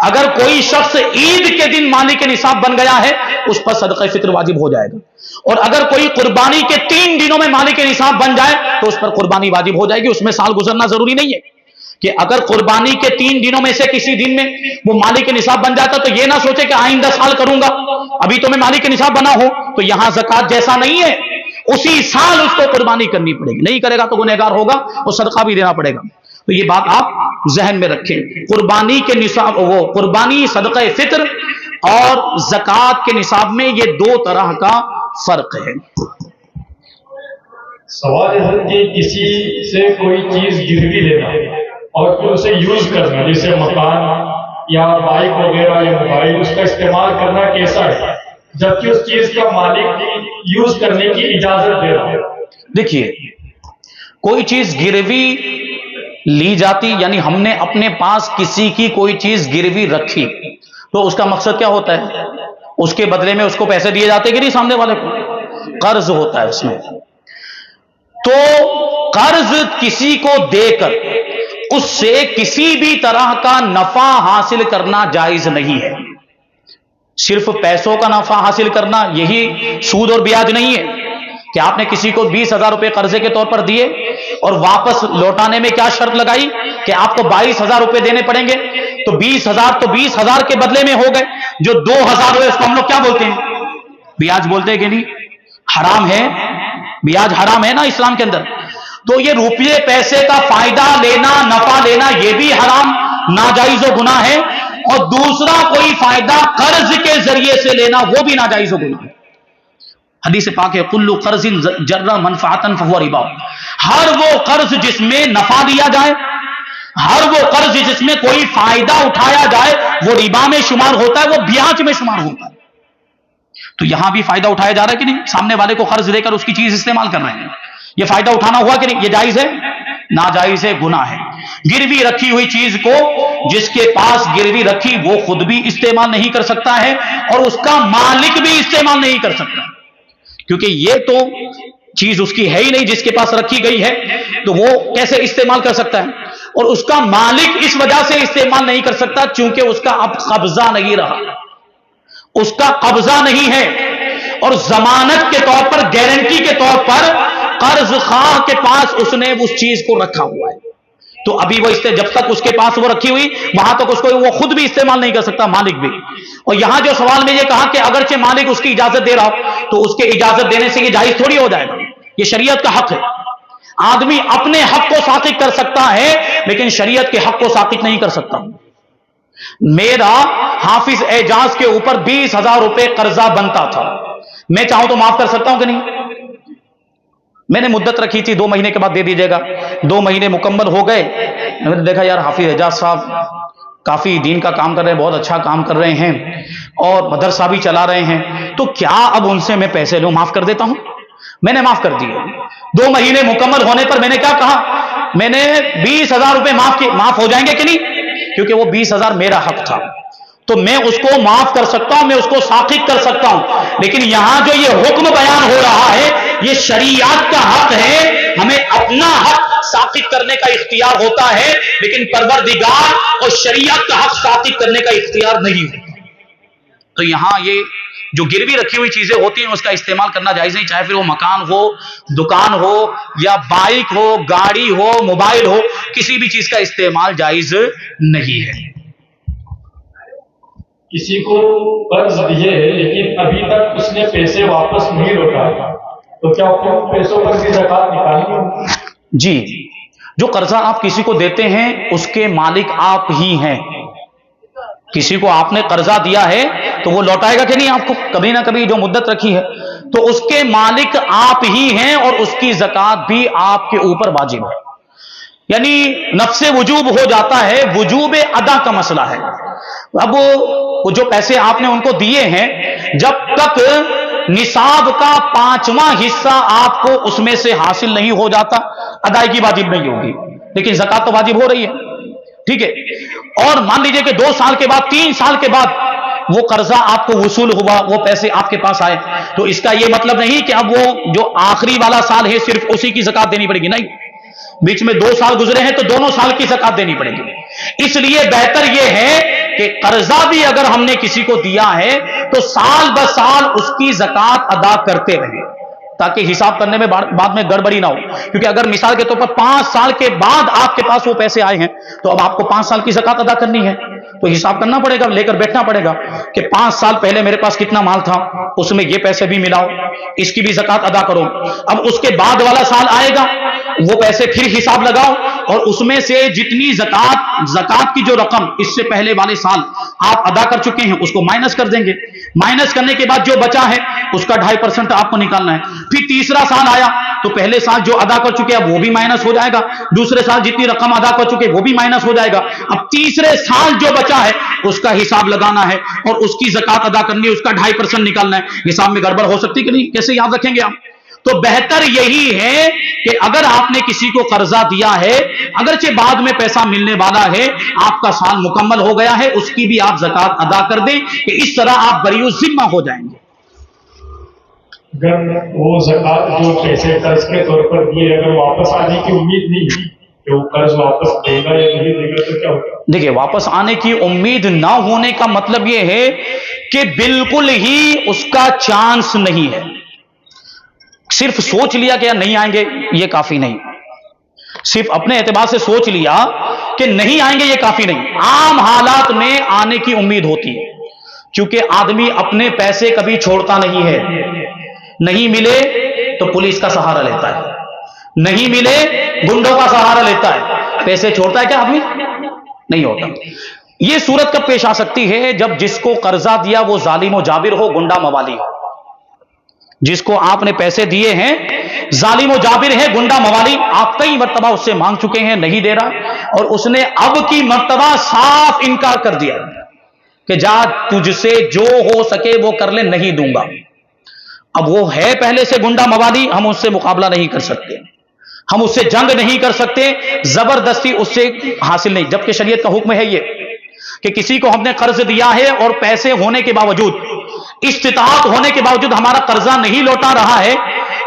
اگر کوئی شخص عید کے دن مالک نصاب بن گیا ہے اس پر صدقہ فطر واجب ہو جائے گا، اور اگر کوئی قربانی کے 3 دنوں میں مالک نصاب بن جائے تو اس پر قربانی واجب ہو جائے گی، اس میں سال گزرنا ضروری نہیں ہے، کہ اگر قربانی کے 3 دنوں میں سے کسی دن میں وہ مالک نصاب بن جاتا تو یہ نہ سوچے کہ آئندہ سال کروں گا، ابھی تو میں مالک نصاب بنا ہوں، تو یہاں زکات جیسا نہیں ہے، اسی سال اس کو قربانی کرنی پڑے گی، نہیں کرے گا تو گنہگار ہوگا اور صدقہ بھی دینا پڑے گا۔ تو یہ بات آپ ذہن میں رکھیں۔ قربانی کے نصاب، وہ قربانی، صدقہ فطر اور زکات کے نصاب میں یہ 2 طرح کا فرق ہے۔ سوال ہے کہ کسی سے کوئی چیز گروی لینا اور پھر اسے یوز کرنا، جیسے مکان یا بائک وغیرہ یا موبائل، اس کا استعمال کرنا کیسا ہے، جبکہ اس چیز کا مالک یوز کرنے کی اجازت دے رہا ہے؟ دیکھیے، کوئی چیز گروی لی جاتی، یعنی ہم نے اپنے پاس کسی کی کوئی چیز گروی رکھی، تو اس کا مقصد کیا ہوتا ہے اس کے بدلے میں اس کو پیسے دیے جاتے کہ نہیں سامنے والے کو؟ قرض ہوتا ہے اس میں. تو قرض کسی کو دے کر اس سے کسی بھی طرح کا نفع حاصل کرنا جائز نہیں ہے. صرف پیسوں کا نفع حاصل کرنا یہی سود اور بیاج نہیں ہے کہ آپ نے کسی کو 20,000 روپے قرضے کے طور پر دیے اور واپس لوٹانے میں کیا شرط لگائی کہ آپ کو 22,000 روپے دینے پڑیں گے. تو 20,000 تو 20,000 کے بدلے میں ہو گئے. جو 2,000 ہوئے اس کو ہم لوگ کیا بولتے ہیں؟ بیاج بولتے ہیں کہ نہیں؟ حرام ہے. بیاج حرام ہے نا اسلام کے اندر. تو یہ روپیے پیسے کا فائدہ لینا، نفع لینا، یہ بھی حرام، ناجائز و گناہ ہے. اور دوسرا کوئی فائدہ قرض کے ذریعے سے لینا وہ بھی ناجائز و گناہ ہے. حدیث پاک ہے کل قرض جر منفعتا فهو ربا. ہر وہ قرض جس میں نفع دیا جائے، ہر وہ قرض جس میں کوئی فائدہ اٹھایا جائے وہ ربا میں شمار ہوتا ہے، وہ بیاج میں شمار ہوتا ہے. تو یہاں بھی فائدہ اٹھایا جا رہا ہے کہ نہیں؟ سامنے والے کو قرض دے کر اس کی چیز استعمال کر رہے ہیں. یہ فائدہ اٹھانا ہوا کہ نہیں؟ یہ جائز ہے؟ ناجائز ہے، گناہ ہے. گروی رکھی ہوئی چیز کو جس کے پاس گروی رکھی وہ خود بھی استعمال نہیں کر سکتا ہے اور اس کا مالک بھی استعمال نہیں کر سکتا، کیونکہ یہ تو چیز اس کی ہے ہی نہیں جس کے پاس رکھی گئی ہے. تو وہ کیسے استعمال کر سکتا ہے؟ اور اس کا مالک اس وجہ سے استعمال نہیں کر سکتا چونکہ اس کا اب قبضہ نہیں رہا، اس کا قبضہ نہیں ہے. اور ضمانت کے طور پر، گارنٹی کے طور پر قرض خواہ کے پاس اس نے اس چیز کو رکھا ہوا ہے. تو ابھی وہ جب تک اس کے پاس وہ رکھی ہوئی وہاں تک اس کو وہ خود بھی استعمال نہیں کر سکتا، مالک بھی. اور یہاں جو سوال میں یہ کہا کہ اگرچہ مالک اس کی اجازت دے رہا ہو تو اس کے اجازت دینے سے یہ جائز تھوڑی ہو جائے گا. یہ شریعت کا حق ہے. آدمی اپنے حق کو ساقط کر سکتا ہے لیکن شریعت کے حق کو ساقط نہیں کر سکتا. میرا حافظ اعجاز کے اوپر 20,000 روپے قرضہ بنتا تھا، میں چاہوں تو معاف کر سکتا ہوں کہ نہیں؟ میں نے مدت رکھی تھی 2 مہینے کے بعد دے دیجیے گا. 2 مہینے مکمل ہو گئے، میں نے دیکھا یار حافظ اعجاز صاحب کافی دین کا کام کر رہے ہیں، بہت اچھا کام کر رہے ہیں اور مدرسہ بھی چلا رہے ہیں، تو کیا اب ان سے میں پیسے لوں، معاف کر دیتا ہوں؟ میں نے معاف کر دیے. 2 مہینے مکمل ہونے پر میں نے کیا کہا؟ میں نے 20,000 روپے معاف ہو جائیں گے کہ نہیں؟ کیونکہ وہ 20,000 میرا حق تھا تو میں اس کو معاف کر سکتا ہوں، میں اس کو ساقط کر سکتا ہوں. لیکن یہاں جو یہ حکم بیان ہو رہا ہے یہ شریعت کا حق ہے، ہمیں اپنا حق ساقط کرنے کا اختیار ہوتا ہے لیکن پروردگار اور شریعت کا حق ساقط کرنے کا اختیار نہیں ہوتا. تو یہاں یہ جو گروی رکھی ہوئی چیزیں ہوتی ہیں اس کا استعمال کرنا جائز نہیں، چاہے پھر وہ مکان ہو، دکان ہو یا بائک ہو، گاڑی ہو، موبائل ہو، کسی بھی چیز کا استعمال جائز نہیں ہے. کسی کو قرض دیے لیکن ابھی تک اس نے پیسے واپس نہیں لوٹائے تو کیا پیسوں پر بھی زکات نکالنی ہوگی؟ جی، جو قرضہ آپ کسی کو دیتے ہیں اس کے مالک آپ ہی ہیں. کسی کو آپ نے قرضہ دیا ہے تو وہ لوٹائے گا کہ نہیں آپ کو؟ کبھی نہ کبھی جو مدت رکھی ہے تو اس کے مالک آپ ہی ہیں اور اس کی زکات بھی آپ کے اوپر واجب ہے. یعنی نفس وجوب ہو جاتا ہے، وجوب ادا کا مسئلہ ہے. اب وہ جو پیسے آپ نے ان کو دیے ہیں جب تک نصاب کا 5واں حصہ آپ کو اس میں سے حاصل نہیں ہو جاتا ادائیگی واجب نہیں ہوگی، لیکن زکات تو واجب ہو رہی ہے. ٹھیک ہے. اور مان لیجئے کہ 2 سال کے بعد، 3 سال کے بعد وہ قرضہ آپ کو وصول ہوا، وہ پیسے آپ کے پاس آئے، تو اس کا یہ مطلب نہیں کہ اب وہ جو آخری والا سال ہے صرف اسی کی زکات دینی پڑے گی. نہیں، بیچ میں 2 سال گزرے ہیں تو دونوں سال کی زکات دینی پڑے گی. اس لیے بہتر یہ ہے کہ قرضہ بھی اگر ہم نے کسی کو دیا ہے تو سال بہ سال اس کی زکات ادا کرتے رہیں تاکہ حساب کرنے میں بعد میں گڑبڑی نہ ہو. کیونکہ اگر مثال کے طور پر 5 سال کے بعد آپ کے پاس وہ پیسے آئے ہیں تو اب آپ کو 5 سال کی زکات ادا کرنی ہے تو حساب کرنا پڑے گا، لے کر بیٹھنا پڑے گا کہ 5 سال پہلے میرے پاس کتنا مال تھا، اس میں یہ پیسے بھی ملاؤ، اس کی بھی زکات ادا کرو. اب اس کے بعد والا سال آئے گا، وہ پیسے پھر حساب لگاؤ اور اس میں سے جتنی زکات کی جو رقم اس سے پہلے والے سال آپ ادا کر چکے ہیں اس کو مائنس کر دیں گے. مائنس کرنے کے بعد جو بچا ہے اس کا 2.5% آپ کو نکالنا ہے. پھر تیسرا سال آیا تو پہلے سال جو ادا کر چکے ہیں وہ بھی مائنس ہو جائے گا، دوسرے سال جتنی رقم ادا کر چکے وہ بھی مائنس ہو جائے گا. اب تیسرے سال جو بچا ہے اس کا حساب لگانا ہے اور اس کی زکات ادا کرنی ہے، اس کا 2.5% نکالنا ہے. حساب میں گڑبڑ ہو سکتی کہ نہیں؟ کیسے یاد رکھیں گے آپ؟ تو بہتر یہی ہے کہ اگر آپ نے کسی کو قرضہ دیا ہے، اگرچہ بعد میں پیسہ ملنے والا ہے، آپ کا سال مکمل ہو گیا ہے، اس کی بھی آپ زکوٰۃ ادا کر دیں کہ اس طرح آپ بری الذمہ ہو جائیں گے۔ اگر وہ زکوٰۃ جو پیسے قرض کے طور پر دیے اگر واپس آنے کی امید نہیں ہے کہ وہ قرض واپس دے گا یا نہیں دے گا تو کیا ہوگا؟ دیکھیے، واپس آنے کی امید نہ ہونے کا مطلب یہ ہے کہ بالکل ہی اس کا چانس نہیں ہے۔ صرف سوچ لیا کہ نہیں آئیں گے یہ کافی نہیں، صرف اپنے اعتبار سے سوچ لیا کہ نہیں آئیں گے یہ کافی نہیں، عام حالات میں آنے کی امید ہوتی ہے، کیونکہ آدمی اپنے پیسے کبھی چھوڑتا نہیں ہے۔ نہیں ملے تو پولیس کا سہارا لیتا ہے، نہیں ملے گنڈوں کا سہارا لیتا ہے، پیسے چھوڑتا ہے کیا آدمی؟ نہیں ہوتا۔ یہ صورت کب پیش آ سکتی ہے؟ جب جس کو قرضہ دیا وہ ظالم و جابر ہو، گنڈا موالی ہو۔ جس کو آپ نے پیسے دیے ہیں ظالم و جابر ہے، گنڈا موالی، آپ کئی مرتبہ اس سے مانگ چکے ہیں، نہیں دے رہا، اور اس نے اب کی مرتبہ صاف انکار کر دیا کہ جا تجھ سے جو ہو سکے وہ کر لے، نہیں دوں گا۔ اب وہ ہے پہلے سے گنڈا موالی، ہم اس سے مقابلہ نہیں کر سکتے، ہم اس سے جنگ نہیں کر سکتے، زبردستی اس سے حاصل نہیں، جبکہ شریعت کا حکم ہے یہ کہ کسی کو ہم نے قرض دیا ہے اور پیسے ہونے کے باوجود، استطاعت ہونے کے باوجود ہمارا قرضہ نہیں لوٹا رہا ہے،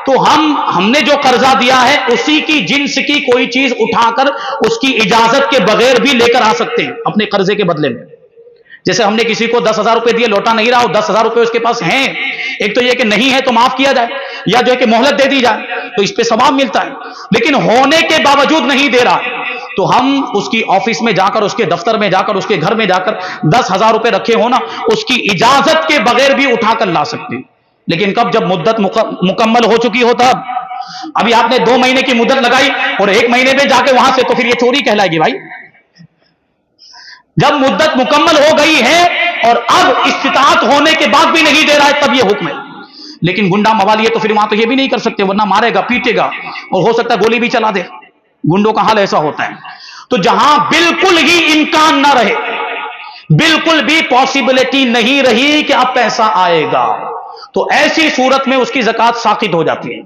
تو ہم نے جو قرضہ دیا ہے اسی کی جنس کی کوئی چیز اٹھا کر اس کی اجازت کے بغیر بھی لے کر آ سکتے ہیں اپنے قرضے کے بدلے میں۔ جیسے ہم نے کسی کو 10,000 روپے دیے، لوٹا نہیں رہا، اور 10,000 روپے اس کے پاس ہیں، ایک تو یہ کہ نہیں ہے تو معاف کیا جائے، یا جو ہے کہ مہلت دے دی جائے تو اس پہ ثواب ملتا ہے، لیکن ہونے کے باوجود نہیں دے رہا تو ہم اس کی آفس میں جا کر، اس کے دفتر میں جا کر، اس کے گھر میں جا کر 10,000 روپے رکھے ہونا، اس کی اجازت کے بغیر بھی اٹھا کر لا سکتے ہیں، لیکن کب؟ جب مدت مکمل ہو چکی ہو تب۔ ابھی آپ نے 2 مہینے کی مدت لگائی اور 1 مہینے میں جا کے وہاں سے، تو پھر یہ چوری کہلائے گی بھائی۔ جب مدت مکمل ہو گئی ہے اور اب استطاعت ہونے کے بعد بھی نہیں دے رہا ہے تب یہ حکم ہے، لیکن گنڈا موالی ہے تو پھر وہاں تو یہ بھی نہیں کر سکتے، ورنہ مارے گا، پیٹے گا، اور ہو سکتا ہے گولی بھی چلا دے۔ گنڈوں کا حال ایسا ہوتا ہے۔ تو جہاں بالکل ہی امکان نہ رہے، بالکل بھی پاسبلٹی نہیں رہی کہ اب پیسہ آئے گا، تو ایسی صورت میں اس کی زکوٰۃ ساقط ہو جاتی ہے،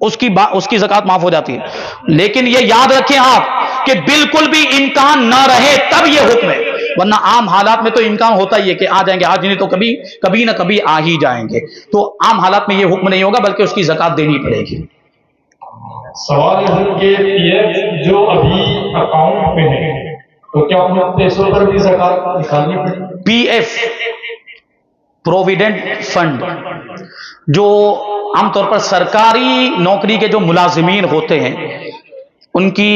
اس کی زکوٰۃ معاف ہو جاتی ہے۔ لیکن یہ یاد رکھیں آپ کہ بالکل بھی امکان نہ رہے تب یہ حکم ہے، ورنہ عام حالات میں تو امکان ہوتا ہی ہے کہ آ جائیں گے، آج نہیں تو کبھی نہ کبھی آ ہی جائیں گے، تو عام حالات میں یہ حکم نہیں ہوگا بلکہ اس کی زکوٰۃ دینی پڑے گی۔ سوال ہے کہ پی ایف جو ابھی اکاؤنٹ میں ہے تو کیا ان پیسوں پر بھی زکوٰۃ نکالنی پڑے گی؟ پی ایف پروویڈنٹ فنڈ جو عام طور پر سرکاری نوکری کے جو ملازمین ہوتے ہیں ان کی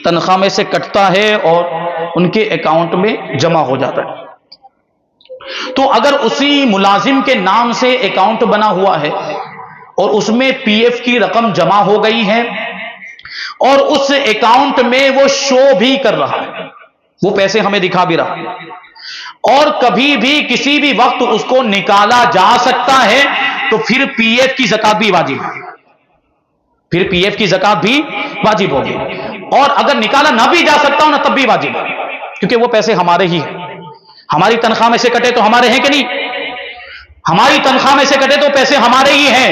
تنخواہ میں سے کٹتا ہے اور ان کے اکاؤنٹ میں جمع ہو جاتا ہے، تو اگر اسی ملازم کے نام سے اکاؤنٹ بنا ہوا ہے اور اس میں پی ایف کی رقم جمع ہو گئی ہے اور اس اکاؤنٹ میں وہ شو بھی کر رہا ہے، وہ پیسے ہمیں دکھا بھی رہا ہے، اور کبھی بھی کسی بھی وقت اس کو نکالا جا سکتا ہے، تو پھر پی ایف کی زکوٰۃ بھی واجب ہے، پھر پی ایف کی زکوٰۃ بھی واجب ہوگی، اور اگر نکالا نہ بھی جا سکتا ہو نا تب بھی واجب ہے، کیونکہ وہ پیسے ہمارے ہی ہیں، ہماری تنخواہ میں سے کٹے تو ہمارے ہیں کہ نہیں؟ ہماری تنخواہ میں سے کٹے تو پیسے ہمارے ہی ہیں،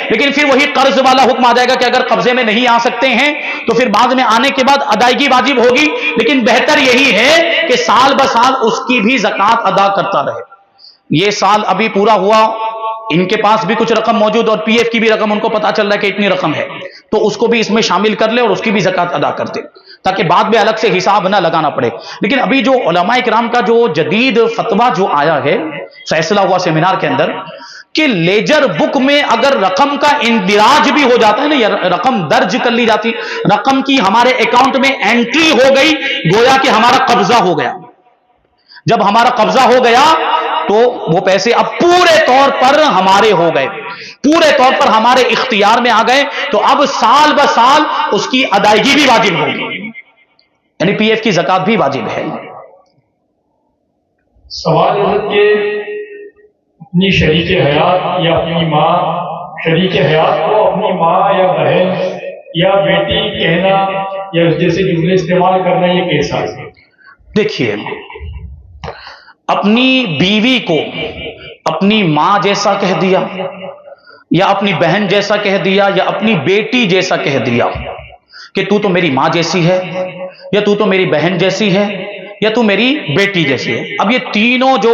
لیکن پھر وہی قرض والا حکم آ جائے گا کہ اگر قبضے میں نہیں آ سکتے ہیں تو پھر بعد میں آنے کے بعد ادائیگی واجب ہوگی، لیکن بہتر یہی ہے کہ سال بسال اس کی بھی زکوٰۃ ادا کرتا رہے۔ یہ سال ابھی پورا ہوا، ان کے پاس بھی کچھ رقم موجود اور پی ایف کی بھی رقم ان کو پتا چل رہا ہے کہ اتنی رقم ہے، تو اس کو بھی اس میں شامل کر لے اور اس کی بھی زکوٰۃ ادا کر دے، تاکہ بعد میں الگ سے حساب نہ لگانا پڑے۔ لیکن ابھی جو علماء کرام کا جو جدید فتویٰ جو آیا ہے، فیصلہ ہوا سیمینار کے اندر، کہ لیجر بک میں اگر رقم کا اندراج بھی ہو جاتا ہے نا، یا رقم درج کر لی جاتی، رقم کی ہمارے اکاؤنٹ میں انٹری ہو گئی، گویا کہ ہمارا قبضہ ہو گیا۔ جب ہمارا قبضہ ہو گیا تو وہ پیسے اب پورے طور پر ہمارے ہو گئے، پورے طور پر ہمارے اختیار میں آ گئے، تو اب سال بسال اس کی ادائیگی بھی واجب ہوگی، یعنی پی ایف کی زکوٰۃ بھی واجب ہے۔ سوال ہے کہ اپنی شریک حیات یا اپنی ماں، شریک حیات کو اپنی ماں یا بہن یا بیٹی کہنا یا جیسے جملے استعمال کرنا یہ کیسا ہے؟ دیکھیے، اپنی بیوی کو اپنی ماں جیسا کہہ دیا یا اپنی بہن جیسا کہہ دیا یا اپنی بیٹی جیسا کہہ دیا کہ تو میری ماں جیسی ہے یا تو میری بہن جیسی ہے یا تو میری بیٹی جیسی ہے. اب یہ تینوں جو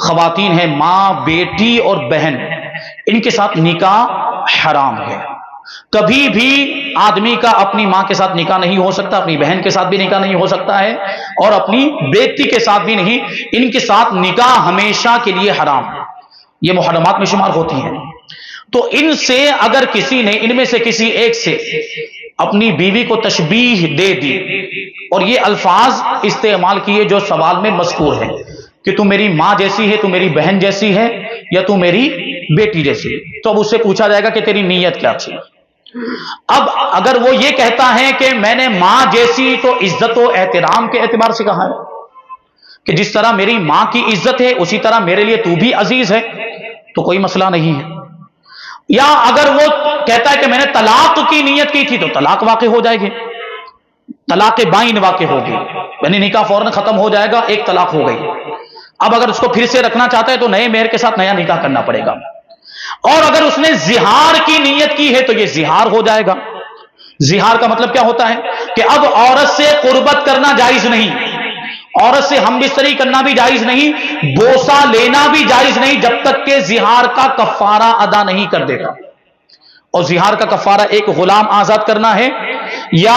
خواتین ہیں، ماں، بیٹی اور بہن، ان کے ساتھ نکاح حرام ہے. کبھی بھی آدمی کا اپنی ماں کے ساتھ نکاح نہیں ہو سکتا، اپنی بہن کے ساتھ بھی نکاح نہیں ہو سکتا ہے، اور اپنی بیٹی کے ساتھ بھی نہیں. ان کے ساتھ نکاح ہمیشہ کے لیے حرام ہے، یہ محرمات میں شمار ہوتی ہیں. تو ان سے اگر کسی نے، ان میں سے کسی ایک سے اپنی بیوی کو تشبیہ دے دی اور یہ الفاظ استعمال کیے جو سوال میں مذکور ہیں کہ تو میری ماں جیسی ہے، تو میری بہن جیسی ہے یا تو میری بیٹی جیسی ہے، تو اب اس سے پوچھا جائے گا کہ تیری نیت کیا تھی. اب اگر وہ یہ کہتا ہے کہ میں نے ماں جیسی، تو عزت و احترام کے اعتبار سے کہا ہے کہ جس طرح میری ماں کی عزت ہے اسی طرح میرے لیے تو بھی عزیز ہے، تو کوئی مسئلہ نہیں ہے. یا اگر وہ کہتا ہے کہ میں نے طلاق کی نیت کی تھی، تو طلاق واقع ہو جائے گی، طلاق بائن واقع ہوگی، یعنی نکاح فوراً ختم ہو جائے گا، ایک طلاق ہو گئی. اب اگر اس کو پھر سے رکھنا چاہتا ہے تو نئے مہر کے ساتھ نیا نکاح کرنا پڑے گا. اور اگر اس نے زہار کی نیت کی ہے تو یہ زہار ہو جائے گا. زہار کا مطلب کیا ہوتا ہے کہ اب عورت سے قربت کرنا جائز نہیں، عورت سے ہم بستری کرنا بھی جائز نہیں، بوسہ لینا بھی جائز نہیں، جب تک کہ زہار کا کفارہ ادا نہیں کر دیتا. اور زہار کا کفارہ ایک غلام آزاد کرنا ہے، یا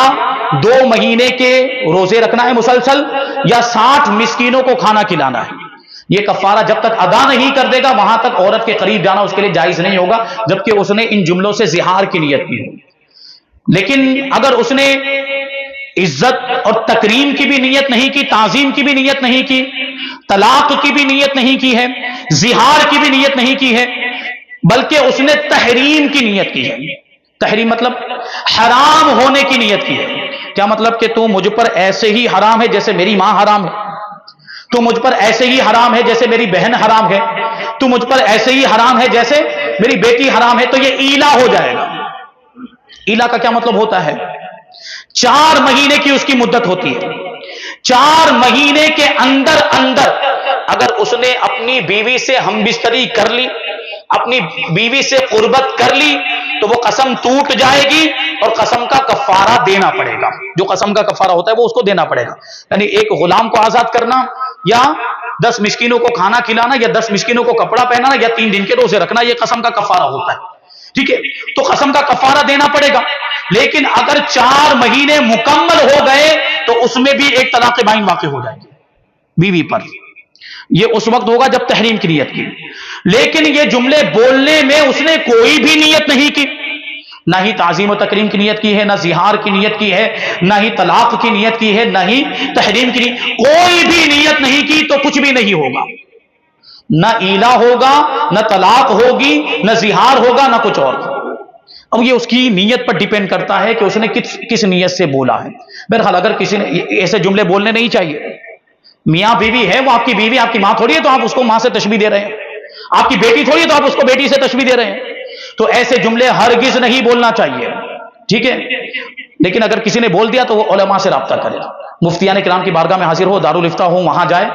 2 مہینے کے روزے رکھنا ہے مسلسل، یا 60 مسکینوں کو کھانا کھلانا ہے. یہ کفارہ جب تک ادا نہیں کر دے گا وہاں تک عورت کے قریب جانا اس کے لیے جائز نہیں ہوگا، جبکہ اس نے ان جملوں سے زہار کی نیت کی. لیکن اگر اس نے عزت اور تکریم کی بھی نیت نہیں کی، تعظیم کی بھی نیت نہیں کی، طلاق کی بھی نیت نہیں کی ہے، زہار کی بھی نیت نہیں کی ہے، بلکہ اس نے تحریم کی نیت کی ہے. تحریم مطلب حرام ہونے کی نیت کی ہے. کیا مطلب کہ تو مجھ پر ایسے ہی حرام ہے جیسے میری ماں حرام ہے، تو مجھ پر ایسے ہی حرام ہے جیسے میری بہن حرام ہے، تو مجھ پر ایسے ہی حرام ہے جیسے میری بیٹی حرام ہے. تو یہ ایلا ہو جائے گا. ایلا کا کیا مطلب ہوتا ہے؟ 4 مہینے کی اس کی مدت ہوتی ہے. 4 مہینے کے اندر اگر اس نے اپنی بیوی سے ہم بستری کر لی، اپنی بیوی سے قربت کر لی، تو وہ قسم ٹوٹ جائے گی اور قسم کا کفارہ دینا پڑے گا. جو قسم کا کفارہ ہوتا ہے وہ اس کو دینا پڑے گا. یعنی ایک غلام کو آزاد کرنا، یا 10 مسکینوں کو کھانا کھلانا، یا 10 مسکینوں کو کپڑا پہنانا، یا 3 دن کے روزے رکھنا، یہ قسم کا کفارہ ہوتا ہے. ٹھیک ہے، تو قسم کا کفارہ دینا پڑے گا. لیکن اگر 4 مہینے مکمل ہو گئے تو اس میں بھی ایک طلاق بائن واقع ہو جائے گی بیوی پر. یہ اس وقت ہوگا جب تحریم کی نیت کی. لیکن یہ جملے بولنے میں اس نے کوئی بھی نیت نہیں کی، نہ ہی تعظیم و تکریم کی نیت کی ہے، نہ زہار کی نیت کی ہے، نہ ہی طلاق کی نیت کی ہے، نہ ہی تحریم کی نیت، کوئی بھی نیت نہیں کی، تو کچھ بھی نہیں ہوگا. نہ ایلا ہوگا، نہ طلاق ہوگی، نہ زہار ہوگا، نہ کچھ اور. اب یہ اس کی نیت پر ڈیپینڈ کرتا ہے کہ اس نے کس نیت سے بولا ہے. بہرحال اگر کسی نے ایسے جملے بولنے نہیں چاہیے. میاں بیوی ہے، وہ آپ کی بیوی، آپ کی ماں تھوڑی ہے تو آپ اس کو ماں سے تشبیہ دے رہے ہیں. آپ کی بیٹی تھوڑی ہے تو آپ اس کو بیٹی سے تشبیہ دے رہے ہیں. تو ایسے جملے ہرگز نہیں بولنا چاہیے. ٹھیک ہے، لیکن اگر کسی نے بول دیا تو وہ علماء سے رابطہ کرے، مفتیان کرام کی بارگاہ میں حاضر ہو، دارالافتاء ہو، وہاں جائے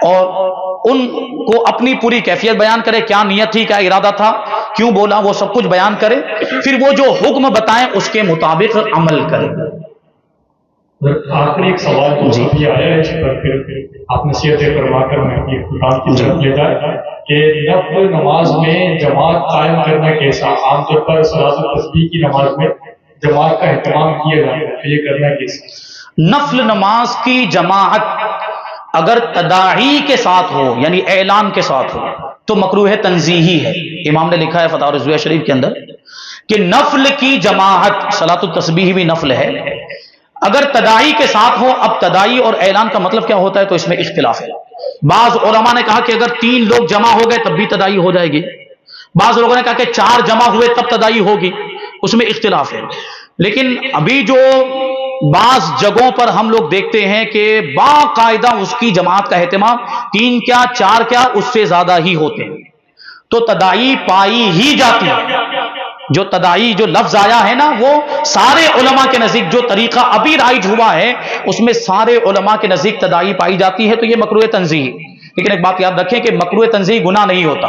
اور ان کو اپنی پوری کیفیت بیان کرے، کیا نیت تھی، کیا ارادہ تھا، کیوں بولا، وہ سب کچھ بیان کرے. پھر وہ جو حکم بتائیں اس کے مطابق عمل کرے. آخری ایک سوال جو بھی آیا ہے اس پر پھر آپ نصیحت فرما کر میں اپنی اختتام کی طرف لے جائے کہ نفل نماز میں جماعت قائم کرنا کیسا؟ عام طور پر صلاۃ التسبیح کی نماز میں جماعت کا اہتمام کیا جاتا ہے، یہ کرنا کیسا؟ نفل نماز کی جماعت اگر تداعی کے ساتھ ہو، یعنی اعلان کے ساتھ ہو، تو مکروہ تنزیہی ہے. امام نے لکھا ہے فتاوی رضویہ شریف کے اندر کہ نفل کی جماعت، صلاۃ التسبیح بھی نفل ہے، اگر تداعی کے ساتھ ہو. اب تداعی اور اعلان کا مطلب کیا ہوتا ہے تو اس میں اختلاف ہے. بعض علماء نے کہا کہ اگر 3 لوگ جمع ہو گئے تب بھی تداعی ہو جائے گی. بعض لوگوں نے کہا کہ 4 جمع ہوئے تب تداعی ہوگی. اس میں اختلاف ہے. لیکن ابھی جو بعض جگہوں پر ہم لوگ دیکھتے ہیں کہ باقاعدہ اس کی جماعت کا اہتمام 3 کیا 4 کیا اس سے زیادہ ہی ہوتے ہیں، تو تداعی پائی ہی جاتی ہے. جو تداعی جو لفظ آیا ہے نا، وہ سارے علماء کے نزدیک جو طریقہ ابھی رائج ہوا ہے اس میں سارے علماء کے نزدیک تداعی پائی جاتی ہے. تو یہ مکروہ تنزیہ. لیکن ایک بات یاد رکھیں کہ مکروہ تنزیہ گناہ نہیں ہوتا.